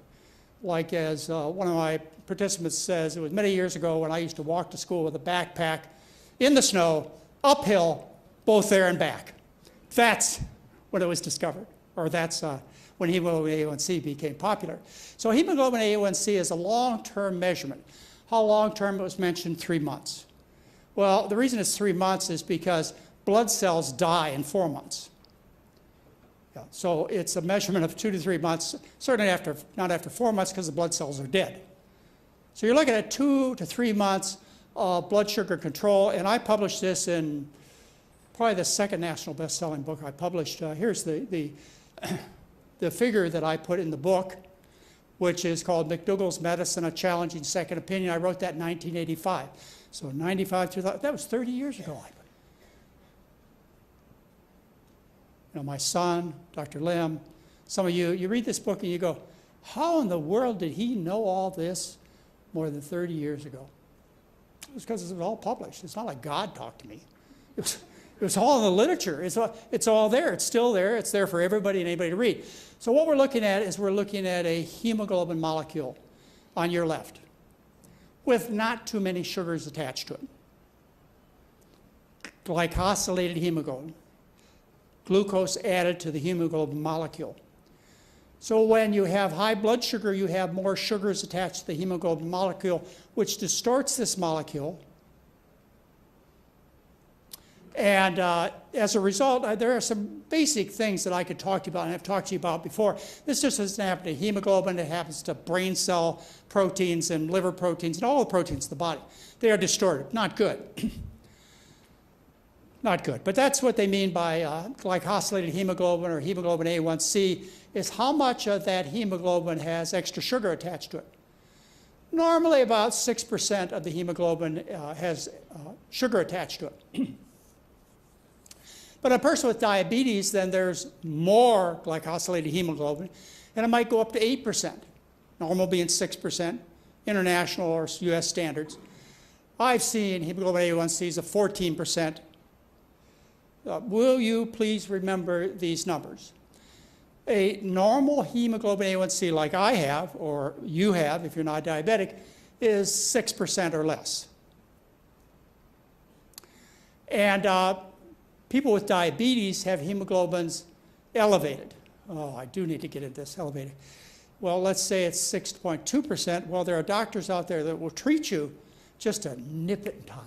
Like as one of my participants says, it was many years ago when I used to walk to school with a backpack in the snow, uphill, both there and back. That's when it was discovered, or that's when hemoglobin A1C became popular. So hemoglobin A1C is a long-term measurement. How long-term? It was mentioned 3 months. Well, the reason it's 3 months is because blood cells die in 4 months. Yeah, so it's a measurement of 2 to 3 months, certainly not after 4 months because the blood cells are dead. So you're looking at 2 to 3 months of blood sugar control, and I published this in probably the second national best-selling book I published. Here's the figure that I put in the book, which is called McDougall's Medicine, A Challenging Second Opinion. I wrote that in 1985. So 95 to that was 30 years ago. You know, my son, Dr. Lim, some of you read this book and you go, how in the world did he know all this more than 30 years ago? It was because it was all published. It's not like God talked to me. It was all in the literature. It's all there. It's still there. It's there for everybody and anybody to read. So what we're looking at is we're looking at a hemoglobin molecule on your left with not too many sugars attached to it. Glycosylated hemoglobin. Glucose added to the hemoglobin molecule. So when you have high blood sugar, you have more sugars attached to the hemoglobin molecule, which distorts this molecule. And as a result, there are some basic things that I could talk to you about and have talked to you about before. This just doesn't happen to hemoglobin. It happens to brain cell proteins and liver proteins and all the proteins of the body. They are distorted. Not good. Not good. But that's what they mean by glycosylated hemoglobin or hemoglobin A1C, is how much of that hemoglobin has extra sugar attached to it. Normally about 6% of the hemoglobin has sugar attached to it. But a person with diabetes, then there's more glycosylated hemoglobin, and it might go up to 8%, normal being 6%, international or US standards. I've seen hemoglobin A1Cs of 14%. Will you please remember these numbers? A normal hemoglobin A1C like I have, or you have if you're not diabetic, is 6% or less. And people with diabetes have hemoglobins elevated. Oh, I do need to get into this, elevated. well, let's say it's 6.2%. Well, there are doctors out there that will treat you just to nip it in time.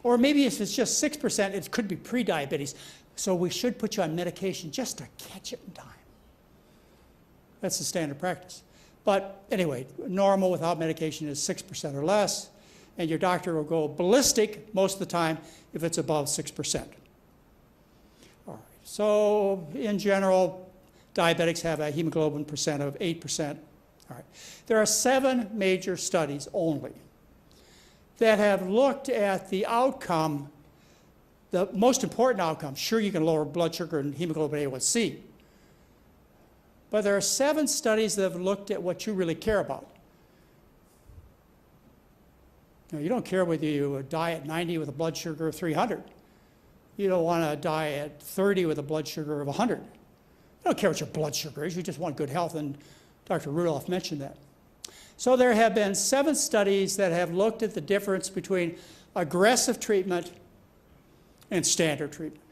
Or maybe if it's just 6%, it could be pre-diabetes. So we should put you on medication just to catch it in time. That's the standard practice. But anyway, normal without medication is 6% or less, and your doctor will go ballistic most of the time if it's above 6%. All right. So in general, diabetics have a hemoglobin percent of 8%. All right. There are 7 major studies only that have looked at the outcome, the most important outcome. Sure, you can lower blood sugar and hemoglobin A1C, but there are 7 studies that have looked at what you really care about. Now, you don't care whether you die at 90 with a blood sugar of 300. You don't want to die at 30 with a blood sugar of 100. You don't care what your blood sugar is, you just want good health, and Dr. Rudolph mentioned that. So there have been 7 studies that have looked at the difference between aggressive treatment and standard treatment.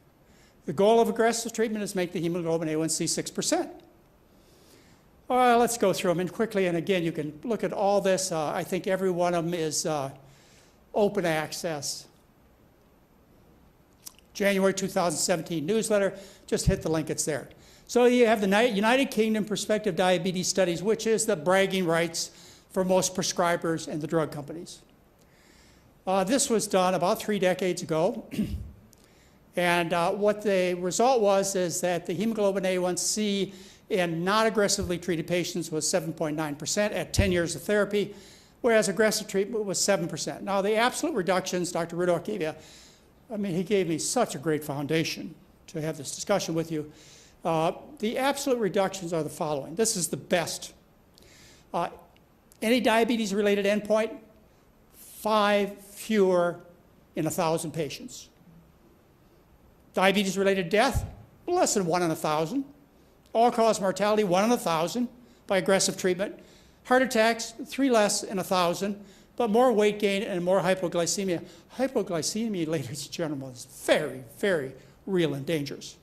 The goal of aggressive treatment is to make the hemoglobin A1C 6%. Well, let's go through them and quickly, and again, you can look at all this. I think every one of them is open access. January 2017 newsletter, just hit the link, it's there. So you have the United Kingdom Prospective Diabetes Studies, which is the bragging rights for most prescribers and the drug companies. This was done about 3 decades ago. And what the result was is that the hemoglobin A1C in not aggressively treated patients was 7.9% at 10 years of therapy, whereas aggressive treatment was 7%. Now, the absolute reductions, Dr. Rudolph gave you, I mean, he gave me such a great foundation to have this discussion with you. The absolute reductions are the following. This is the best. Any diabetes-related endpoint, 5 fewer in 1,000 patients. Diabetes-related death, less than 1 in 1,000. All-cause mortality, 1 in 1,000 by aggressive treatment. Heart attacks, 3 less in 1,000, but more weight gain and more hypoglycemia. Hypoglycemia, ladies and gentlemen, is very, very real and dangerous.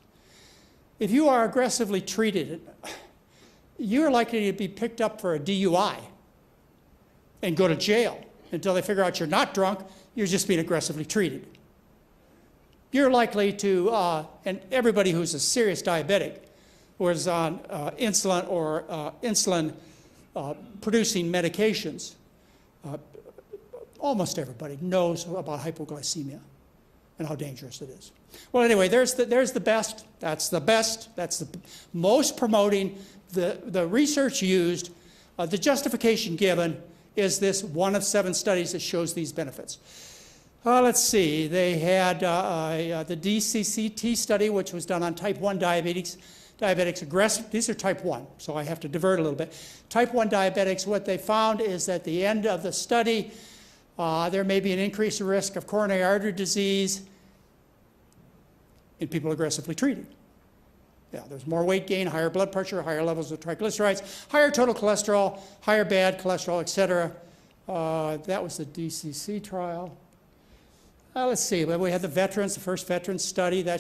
If you are aggressively treated, you're likely to be picked up for a DUI and go to jail until they figure out you're not drunk, you're just being aggressively treated. You're likely to, and everybody who's a serious diabetic who is on insulin or insulin-producing medications, almost everybody knows about hypoglycemia and how dangerous it is. Well, anyway, there's the best. That's the best. That's the most promoting. The research used, the justification given is this 1 of 7 studies that shows these benefits. Let's see. They had the DCCT study, which was done on type 1 diabetics aggressive. These are type 1, so I have to divert a little bit. Type 1 diabetics, what they found is that at the end of the study, there may be an increased risk of coronary artery disease in people aggressively treated. Yeah, there's more weight gain, higher blood pressure, higher levels of triglycerides, higher total cholesterol, higher bad cholesterol, et cetera. That was the DCC trial. Let's see, we had the veterans, the first veterans study that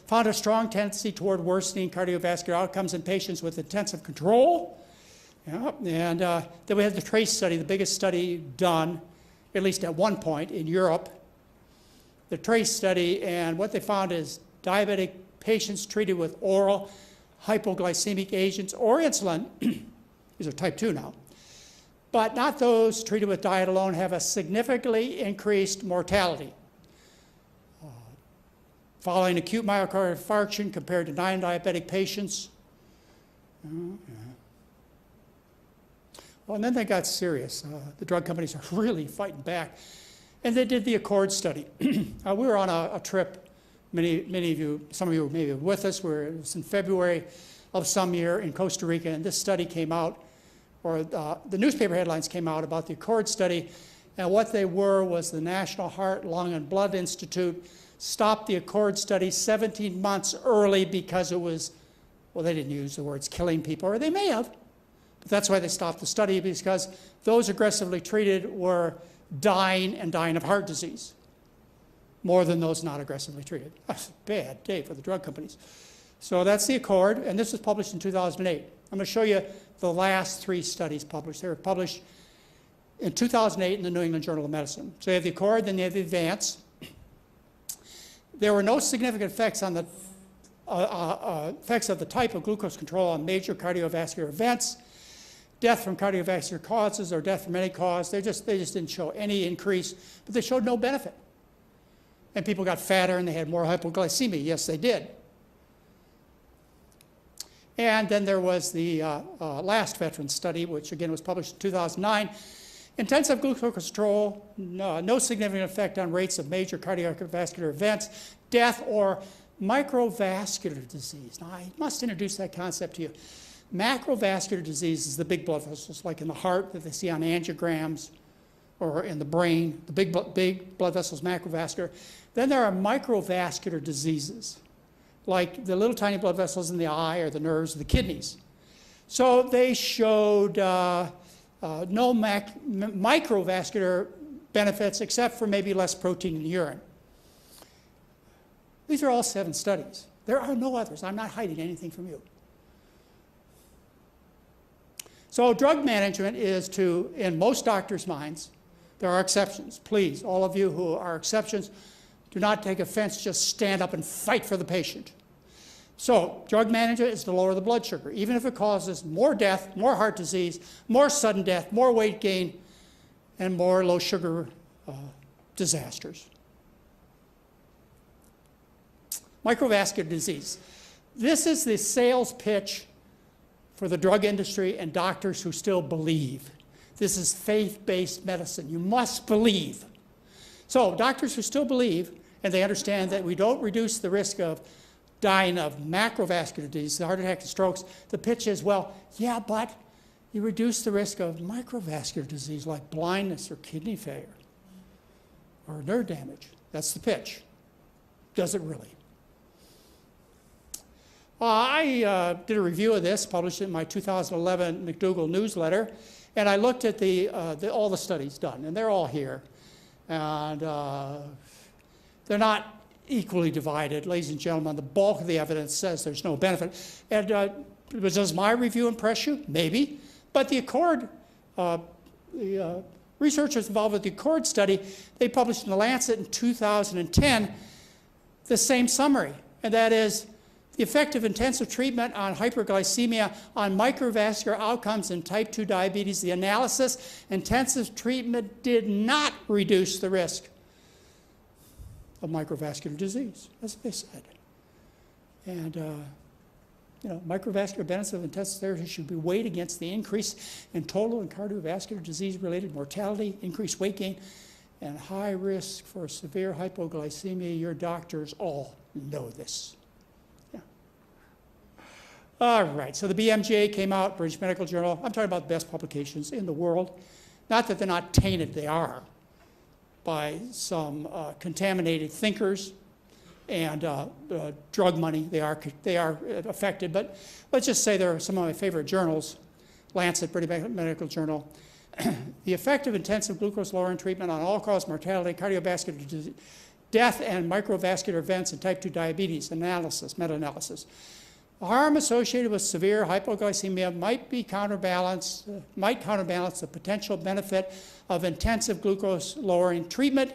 found a strong tendency toward worsening cardiovascular outcomes in patients with intensive control. Yeah, and then we had the TRACE study, the biggest study done, at least at one point in Europe. The TRACE study, and what they found is diabetic patients treated with oral hypoglycemic agents or insulin, these are type 2 now, but not those treated with diet alone, have a significantly increased mortality. Following acute myocardial infarction compared to non-diabetic patients. Well, and then they got serious. The drug companies are really fighting back. And they did the ACCORD study. We were on a trip, many of you, some of you were maybe with us, it was in February of some year in Costa Rica, and this study came out, or the newspaper headlines came out about the ACCORD study, and what they were was the National Heart, Lung, and Blood Institute stopped the ACCORD study 17 months early because it was, well, they didn't use the words killing people, or they may have, but that's why they stopped the study, because those aggressively treated were dying of heart disease, more than those not aggressively treated. That's a bad day for the drug companies. So that's the Accord, and this was published in 2008. I'm going to show you the last 3 studies published. They were published in 2008 in the New England Journal of Medicine. So you have the Accord, then you have the Advance. There were no significant effects on the effects of the type of glucose control on major cardiovascular events, death from cardiovascular causes or death from any cause. They just didn't show any increase, but they showed no benefit. And people got fatter and they had more hypoglycemia. Yes, they did. And then there was the last veteran study, which again was published in 2009. Intensive glucose control, no significant effect on rates of major cardiovascular events, death, or microvascular disease. Now, I must introduce that concept to you. Macrovascular disease is the big blood vessels, like in the heart that they see on angiograms, or in the brain, the big blood vessels, macrovascular. Then there are microvascular diseases, like the little tiny blood vessels in the eye or the nerves of the kidneys. So they showed no microvascular benefits except for maybe less protein in the urine. These are all 7 studies. There are no others. I'm not hiding anything from you. So drug management is to, in most doctors' minds, there are exceptions. Please, all of you who are exceptions, do not take offense, just stand up and fight for the patient. So drug management is to lower the blood sugar, even if it causes more death, more heart disease, more sudden death, more weight gain, and more low sugar disasters. Microvascular disease. This is the sales pitch for the drug industry and doctors who still believe. This is faith-based medicine. You must believe. So doctors who still believe, and they understand that we don't reduce the risk of dying of macrovascular disease, heart attack and strokes, the pitch is, well, yeah, but you reduce the risk of microvascular disease like blindness or kidney failure or nerve damage. That's the pitch. Does it really? I did a review of this, published it in my 2011 McDougall newsletter, and I looked at all the studies done, and they're all here. And they're not equally divided, ladies and gentlemen. The bulk of the evidence says there's no benefit. And does my review impress you? Maybe. But the Accord, the researchers involved with the Accord study, they published in The Lancet in 2010 the same summary, and that is, the effect of intensive treatment on hyperglycemia on microvascular outcomes in type 2 diabetes. The analysis, intensive treatment did not reduce the risk of microvascular disease, as they said. And microvascular benefits of intensive therapy should be weighed against the increase in total and cardiovascular disease-related mortality, increased weight gain, and high risk for severe hypoglycemia. Your doctors all know this. All right, so the BMJ came out, British Medical Journal. I'm talking about the best publications in the world. Not that they're not tainted, they are, by some contaminated thinkers and drug money. They are affected, but let's just say they're some of my favorite journals. Lancet, British Medical Journal. The effect of intensive glucose-lowering treatment on all-cause mortality, cardiovascular disease, death, and microvascular events in type 2 diabetes, analysis, meta-analysis. Harm associated with severe hypoglycemia might counterbalance the potential benefit of intensive glucose-lowering treatment.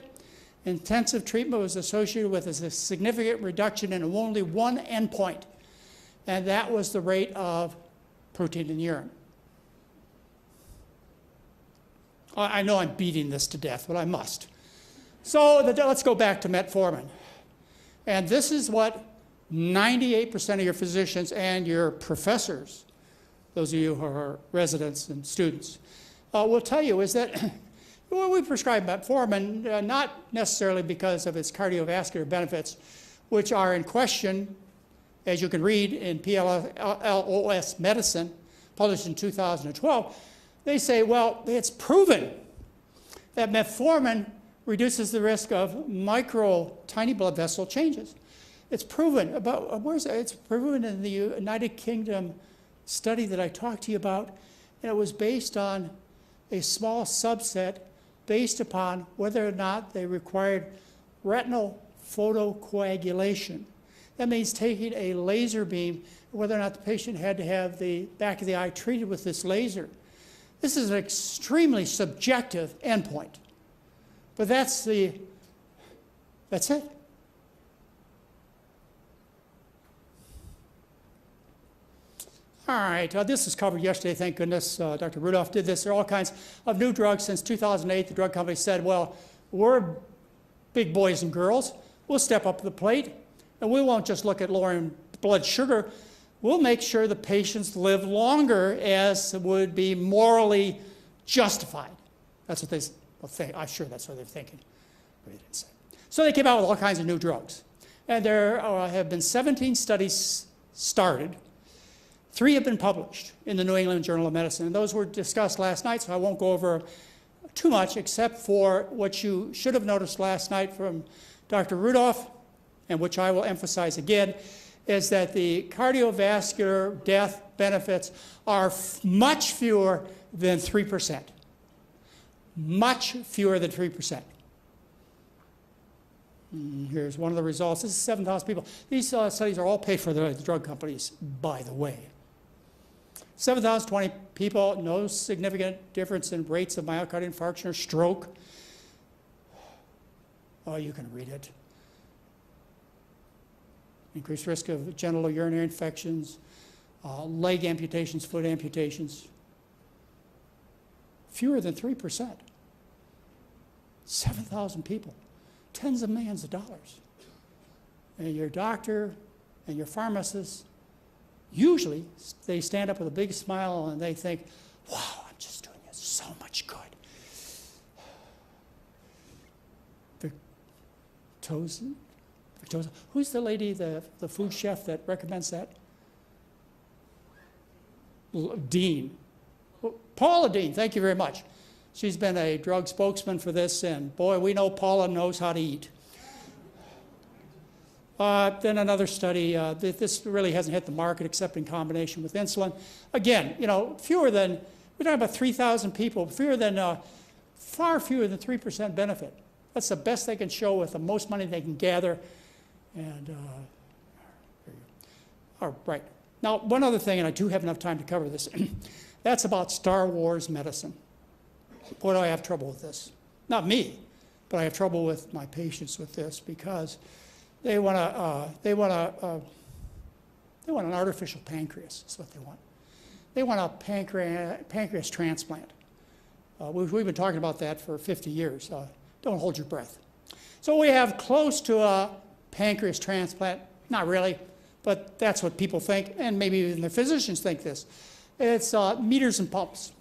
Intensive treatment was associated with a significant reduction in only one endpoint, and that was the rate of protein in urine. I know I'm beating this to death, but I must. So let's go back to metformin. And this is what 98% of your physicians and your professors, those of you who are residents and students, will tell you is that when we prescribe metformin, not necessarily because of its cardiovascular benefits, which are in question, as you can read in PLOS Medicine, published in 2012, they say, well, it's proven that metformin reduces the risk of tiny blood vessel changes. It's proven it's proven in the United Kingdom study that I talked to you about, and it was based on a small subset based upon whether or not they required retinal photocoagulation. That means taking a laser beam, whether or not the patient had to have the back of the eye treated with this laser. This is an extremely subjective endpoint. But that's it. All right, this was covered yesterday, thank goodness. Dr. Rudolph did this. There are all kinds of new drugs. Since 2008, the drug company said, well, we're big boys and girls. We'll step up to the plate, and we won't just look at lowering blood sugar. We'll make sure the patients live longer as would be morally justified. That's what they think. I'm sure that's what they're thinking. But they didn't say. So they came out with all kinds of new drugs. And there have been 17 studies started. 3 have been published in the New England Journal of Medicine. And those were discussed last night, so I won't go over too much except for what you should have noticed last night from Dr. Rudolph, and which I will emphasize again, is that the cardiovascular death benefits are much fewer than 3%. Much fewer than 3%. Here's one of the results. This is 7,000 people. These studies are all paid for by the drug companies, by the way. 7,020 people, no significant difference in rates of myocardial infarction or stroke. Oh, you can read it. Increased risk of genital urinary infections, leg amputations, foot amputations. Fewer than 3%. 7,000 people. Tens of millions of dollars. And your doctor and your pharmacist, usually they stand up with a big smile and they think, wow, I'm just doing you so much good. Victoza. Who's the lady, the food chef that recommends that? Dean. Paula Dean, thank you very much. She's been a drug spokesman for this, and boy, we know Paula knows how to eat. Then another study, this really hasn't hit the market except in combination with insulin. Again, fewer than, we're talking about 3,000 people, far fewer than 3% benefit. That's the best they can show with the most money they can gather. And, all right. Now, one other thing, and I do have enough time to cover this, that's about Star Wars medicine. Boy, do I have trouble with this. Not me, but I have trouble with my patients with this because they want an artificial pancreas. That's what they want. They want a pancreas transplant. We've been talking about that for 50 years. Don't hold your breath. So we have close to a pancreas transplant. Not really, but that's what people think, and maybe even the physicians think this. It's meters and pumps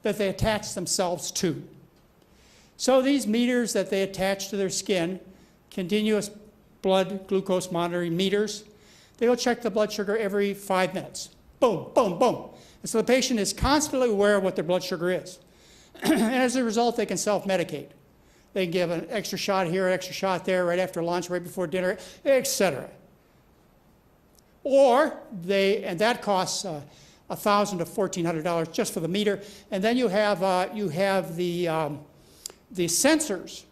that they attach themselves to. So these meters that they attach to their skin, continuous blood glucose monitoring meters, they will check the blood sugar every 5 minutes. Boom, boom, boom. And so the patient is constantly aware of what their blood sugar is. And as a result, they can self-medicate. They can give an extra shot here, an extra shot there, right after lunch, right before dinner, etc. Or and that costs $1,000 to $1,400 just for the meter. And then you have the sensors,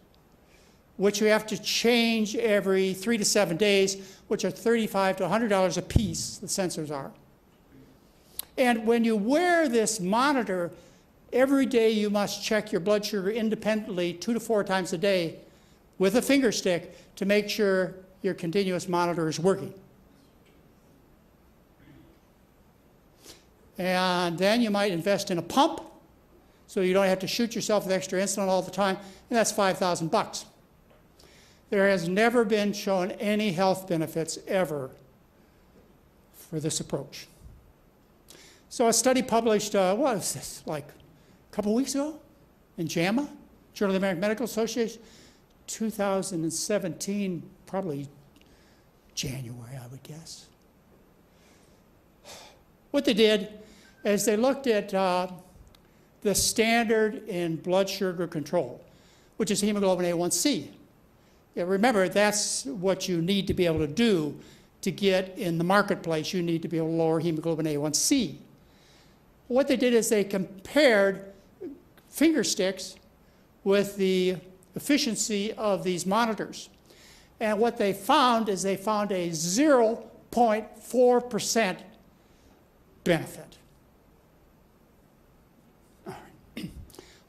which you have to change every 3 to 7 days, which are $35 to $100 a piece, the sensors are. And when you wear this monitor, every day you must check your blood sugar independently 2 to 4 times a day with a finger stick to make sure your continuous monitor is working. And then you might invest in a pump so you don't have to shoot yourself with extra insulin all the time, and that's $5,000. There has never been shown any health benefits ever for this approach. So a study published, what was this, like a couple weeks ago in JAMA, Journal of the American Medical Association, 2017, probably January, I would guess. What they did is they looked at the standard in blood sugar control, which is hemoglobin A1C. Yeah, remember, that's what you need to be able to do to get in the marketplace. You need to be able to lower hemoglobin A1C. What they did is they compared finger sticks with the efficiency of these monitors. And what they found is they found a 0.4% benefit. All right.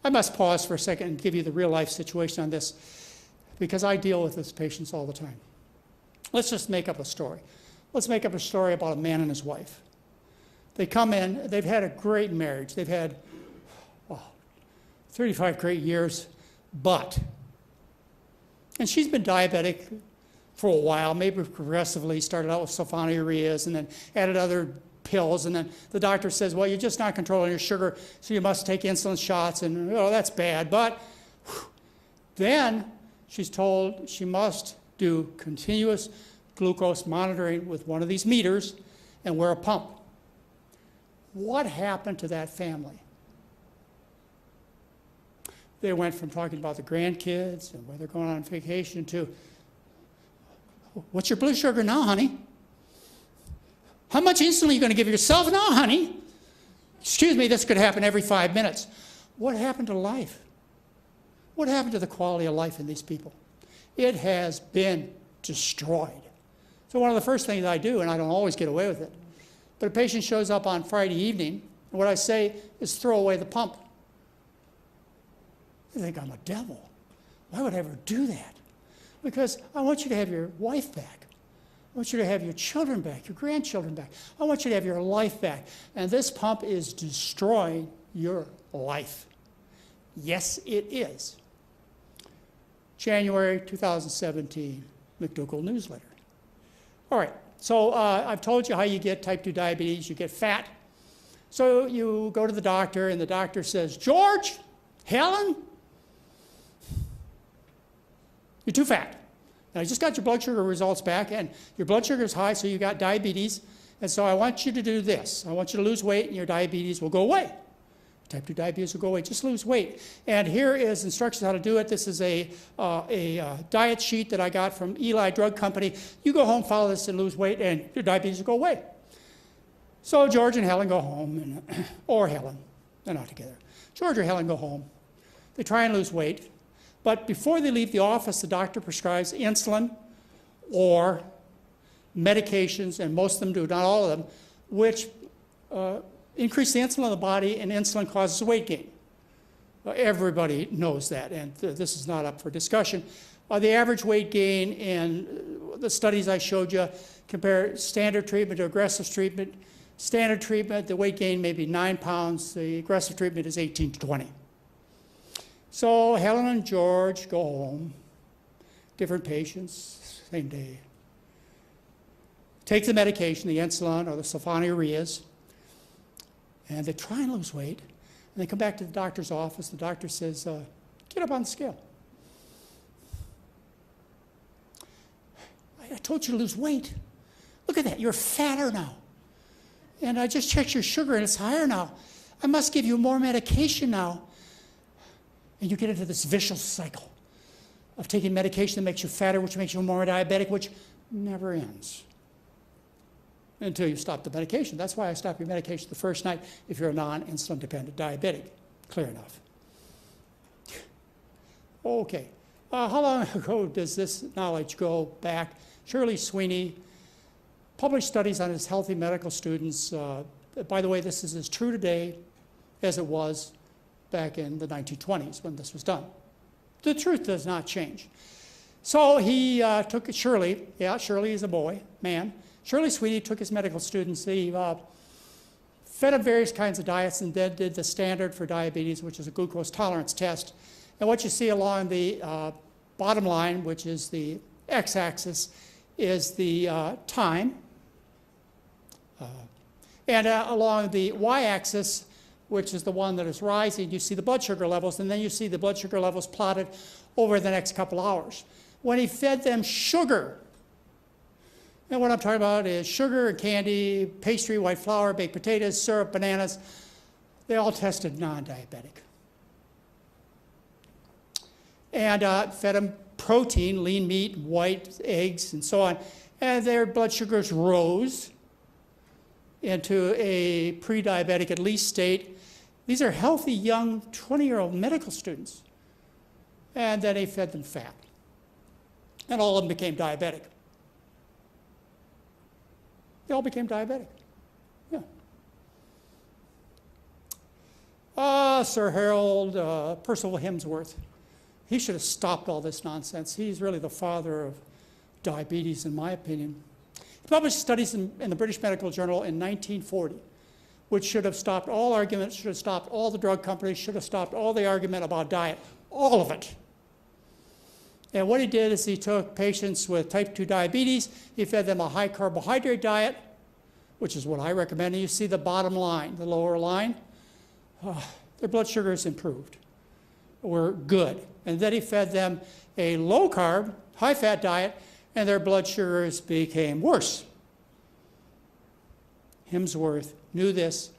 I must pause for a second and give you the real life situation on this, because I deal with these patients all the time. Let's just make up a story. Let's make up a story about a man and his wife. They come in, they've had a great marriage. They've had 35 great years, and she's been diabetic for a while, maybe progressively, started out with sulfonylureas and then added other pills, and then the doctor says, well, you're just not controlling your sugar, so you must take insulin shots, and that's bad. But then she's told she must do continuous glucose monitoring with one of these meters and wear a pump. What happened to that family? They went from talking about the grandkids and where they're going on vacation to, what's your blood sugar now, honey? How much insulin are you going to give yourself now, honey? Excuse me, this could happen every 5 minutes. What happened to life? What happened to the quality of life in these people? It has been destroyed. So one of the first things I do, and I don't always get away with it, but a patient shows up on Friday evening, and what I say is throw away the pump. They think I'm a devil. Why would I ever do that? Because I want you to have your wife back. I want you to have your children back, your grandchildren back. I want you to have your life back. And this pump is destroying your life. Yes, it is. January 2017, McDougall newsletter. All right, so I've told you how you get type 2 diabetes. You get fat. So you go to the doctor, and the doctor says, George, Helen, you're too fat. And I just got your blood sugar results back, and your blood sugar is high, so you got diabetes. And so I want you to do this. I want you to lose weight, and your diabetes will go away. Type 2 diabetes will go away. Just lose weight. And here is instructions how to do it. This is a diet sheet that I got from Eli Drug Company. You go home, follow this, and lose weight, and your diabetes will go away. So George and Helen go home, or Helen. They're not together. George or Helen go home. They try and lose weight. But before they leave the office, the doctor prescribes insulin or medications, and most of them do, not all of them, which increase the insulin in the body, and insulin causes weight gain. Everybody knows that, and this is not up for discussion. The average weight gain in the studies I showed you, compare standard treatment to aggressive treatment. Standard treatment, the weight gain may be 9 pounds. The aggressive treatment is 18 to 20. So Helen and George go home, different patients, same day. Take the medication, the insulin or the sulfonylureas, and they try and lose weight. And they come back to the doctor's office. The doctor says, get up on the scale. I told you to lose weight. Look at that, you're fatter now. And I just checked your sugar, and it's higher now. I must give you more medication now. And you get into this vicious cycle of taking medication that makes you fatter, which makes you more diabetic, which never ends until you stop the medication. That's why I stop your medication the first night if you're a non-insulin dependent diabetic. Clear enough. Okay. How long ago does this knowledge go back? Shirley Sweeney published studies on his healthy medical students. By the way, this is as true today as it was back in the 1920s when this was done. The truth does not change. So he took Shirley, Shirley is a boy, man. Shirley Sweeney took his medical students, he fed them various kinds of diets, and then did the standard for diabetes, which is a glucose tolerance test. And what you see along the bottom line, which is the x-axis, is the time. And along the y-axis, which is the one that is rising, you see the blood sugar levels, and then you see the blood sugar levels plotted over the next couple hours. When he fed them sugar, and what I'm talking about is sugar and candy, pastry, white flour, baked potatoes, syrup, bananas, they all tested non-diabetic. And fed them protein, lean meat, white eggs, and so on. And their blood sugars rose into a pre-diabetic at least state. These are healthy, young, 20-year-old medical students. And then he fed them fat. And all of them became diabetic. They all became diabetic. Yeah. Sir Harold Percival Hemsworth. He should have stopped all this nonsense. He's really the father of diabetes, in my opinion. He published studies in the British Medical Journal in 1940, which should have stopped all arguments, should have stopped all the drug companies, should have stopped all the argument about diet, all of it. And what he did is he took patients with type 2 diabetes, he fed them a high carbohydrate diet, which is what I recommend. And you see the bottom line, the lower line, their blood sugars improved, were good. And then he fed them a low carb, high fat diet, and their blood sugars became worse. Hemsworth knew this.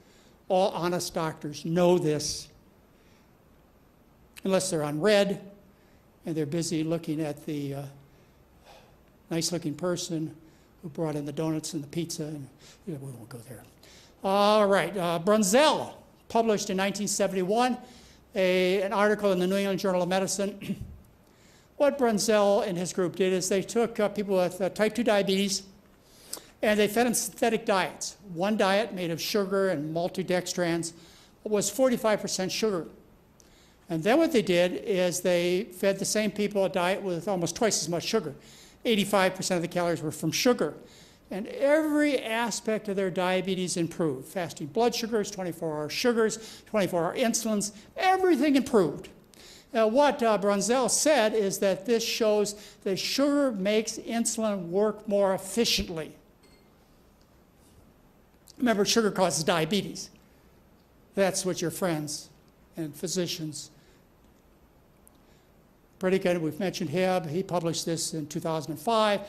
All honest doctors know this, unless they're on red and they're busy looking at the nice-looking person who brought in the donuts and the pizza. And, we won't go there. All right, Brunzell published in 1971 an article in the New England Journal of Medicine. What Brunzell and his group did is they took people with type 2 diabetes and they fed them synthetic diets. One diet made of sugar and maltodextrans was 45% sugar. And then what they did is they fed the same people a diet with almost twice as much sugar. 85% of the calories were from sugar. And every aspect of their diabetes improved. Fasting blood sugars, 24-hour sugars, 24-hour insulins, everything improved. Now, what Brunzell said is that this shows that sugar makes insulin work more efficiently. Remember, sugar causes diabetes. That's what your friends and physicians. Predican, we've mentioned him. He published this in 2005.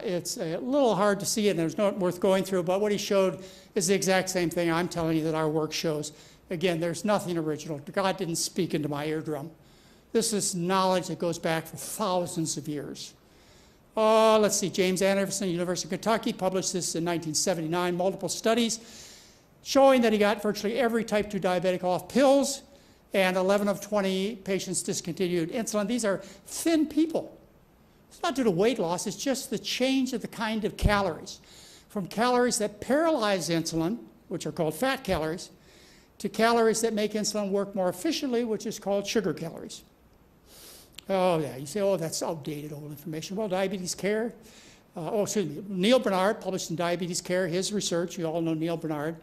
It's a little hard to see it, and it's not worth going through, but what he showed is the exact same thing I'm telling you that our work shows. Again, there's nothing original. God didn't speak into my eardrum. This is knowledge that goes back for thousands of years. Let's see, James Anderson, University of Kentucky, published this in 1979, multiple studies showing that he got virtually every type 2 diabetic off pills, and 11 of 20 patients discontinued insulin. These are thin people. It's not due to weight loss, it's just the change of the kind of calories. From calories that paralyze insulin, which are called fat calories, to calories that make insulin work more efficiently, which is called sugar calories. Oh, yeah, you say, oh, that's outdated old information. Well, Diabetes Care, Neil Bernard published in Diabetes Care his research, you all know Neil Bernard,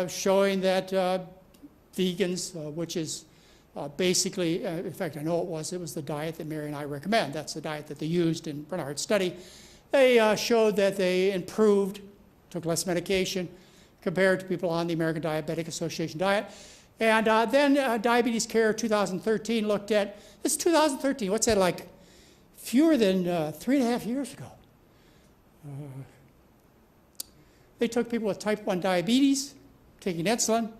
showing that vegans, which is basically, in fact, I know it was the diet that Mary and I recommend. That's the diet that they used in Bernard's study. They showed that they improved, took less medication compared to people on the American Diabetic Association diet. And then Diabetes Care 2013 looked at, this is 2013, what's that like? Fewer than 3.5 years ago. They took people with type 1 diabetes, taking insulin.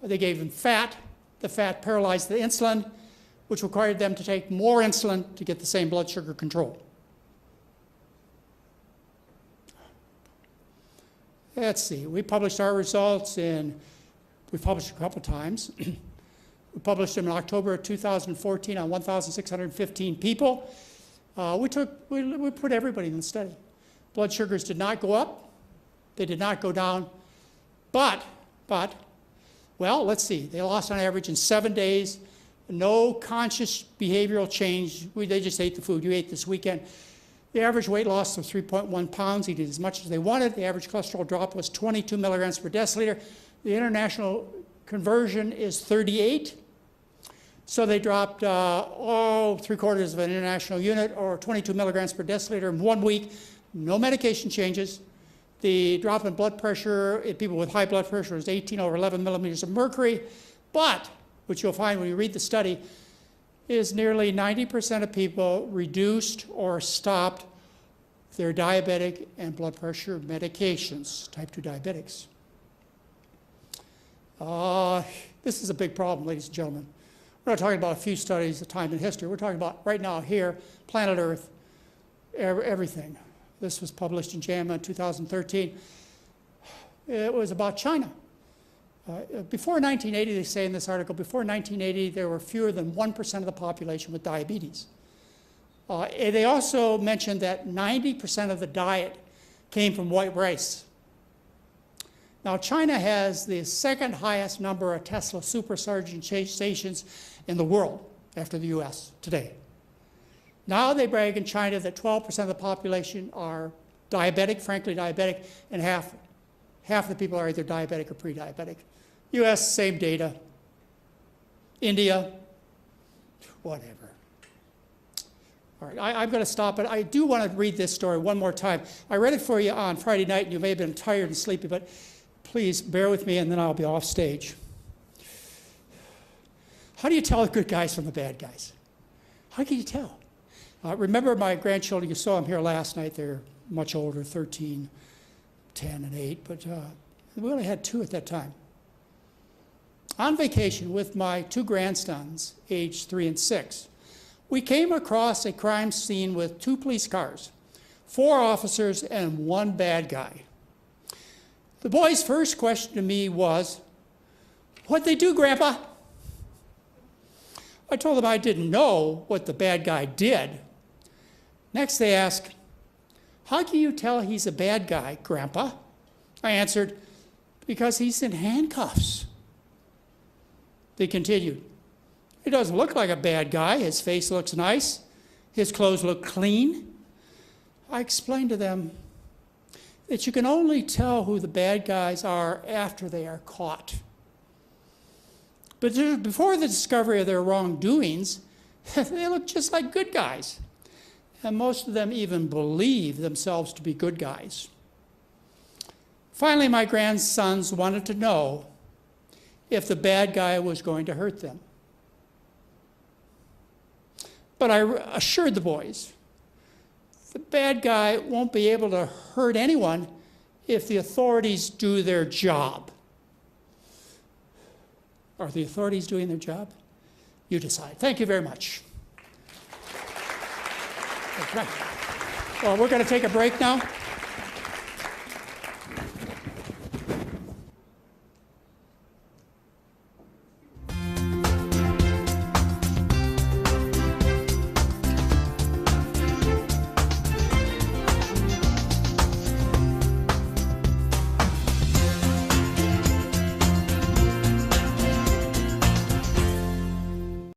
They gave them fat. The fat paralyzed the insulin, which required them to take more insulin to get the same blood sugar control. Let's see, we published our results we've published a couple times. We published them in October of 2014 on 1,615 people. We put everybody in the study. Blood sugars did not go up. They did not go down. But, well, let's see. They lost on average in 7 days. No conscious behavioral change. They just ate the food you ate this weekend. The average weight loss was 3.1 pounds. Eating as much as they wanted. The average cholesterol drop was 22 milligrams per deciliter. The international conversion is 38. So they dropped 3/4 of an international unit, or 22 milligrams per deciliter in 1 week. No medication changes. The drop in blood pressure in people with high blood pressure was 18 over 11 millimeters of mercury. But, which you'll find when you read the study, is nearly 90% of people reduced or stopped their diabetic and blood pressure medications, type 2 diabetics. This is a big problem, ladies and gentlemen. We're not talking about a few studies of time in history. We're talking about right now here, planet Earth, everything. This was published in JAMA in 2013. It was about China. Before 1980, they say in this article, before 1980, there were fewer than 1% of the population with diabetes. And they also mentioned that 90% of the diet came from white rice. Now, China has the second highest number of Tesla supercharging stations in the world after the US today. Now they brag in China that 12% of the population are diabetic, frankly diabetic, and half the people are either diabetic or pre-diabetic. US, same data. India, whatever. All right, I'm going to stop, but I do want to read this story one more time. I read it for you on Friday night, and you may have been tired and sleepy, but please bear with me, and then I'll be off stage. How do you tell the good guys from the bad guys? How can you tell? Remember my grandchildren, you saw them here last night. They're much older, 13, 10, and 8, but we only had 2 at that time. On vacation with my 2 grandsons, aged 3 and 6, we came across a crime scene with 2 police cars, 4 officers, and 1 bad guy. The boy's first question to me was, "What'd they do, Grandpa?" I told them I didn't know what the bad guy did. Next they asked, "How can you tell he's a bad guy, Grandpa?" I answered, "Because he's in handcuffs." They continued, "He doesn't look like a bad guy. His face looks nice. His clothes look clean." I explained to them that you can only tell who the bad guys are after they are caught. But before the discovery of their wrongdoings, they look just like good guys. And most of them even believe themselves to be good guys. Finally, my grandsons wanted to know if the bad guy was going to hurt them. But I assured the boys, the bad guy won't be able to hurt anyone if the authorities do their job. Are the authorities doing their job? You decide. Thank you very much. Okay. Well, we're going to take a break now.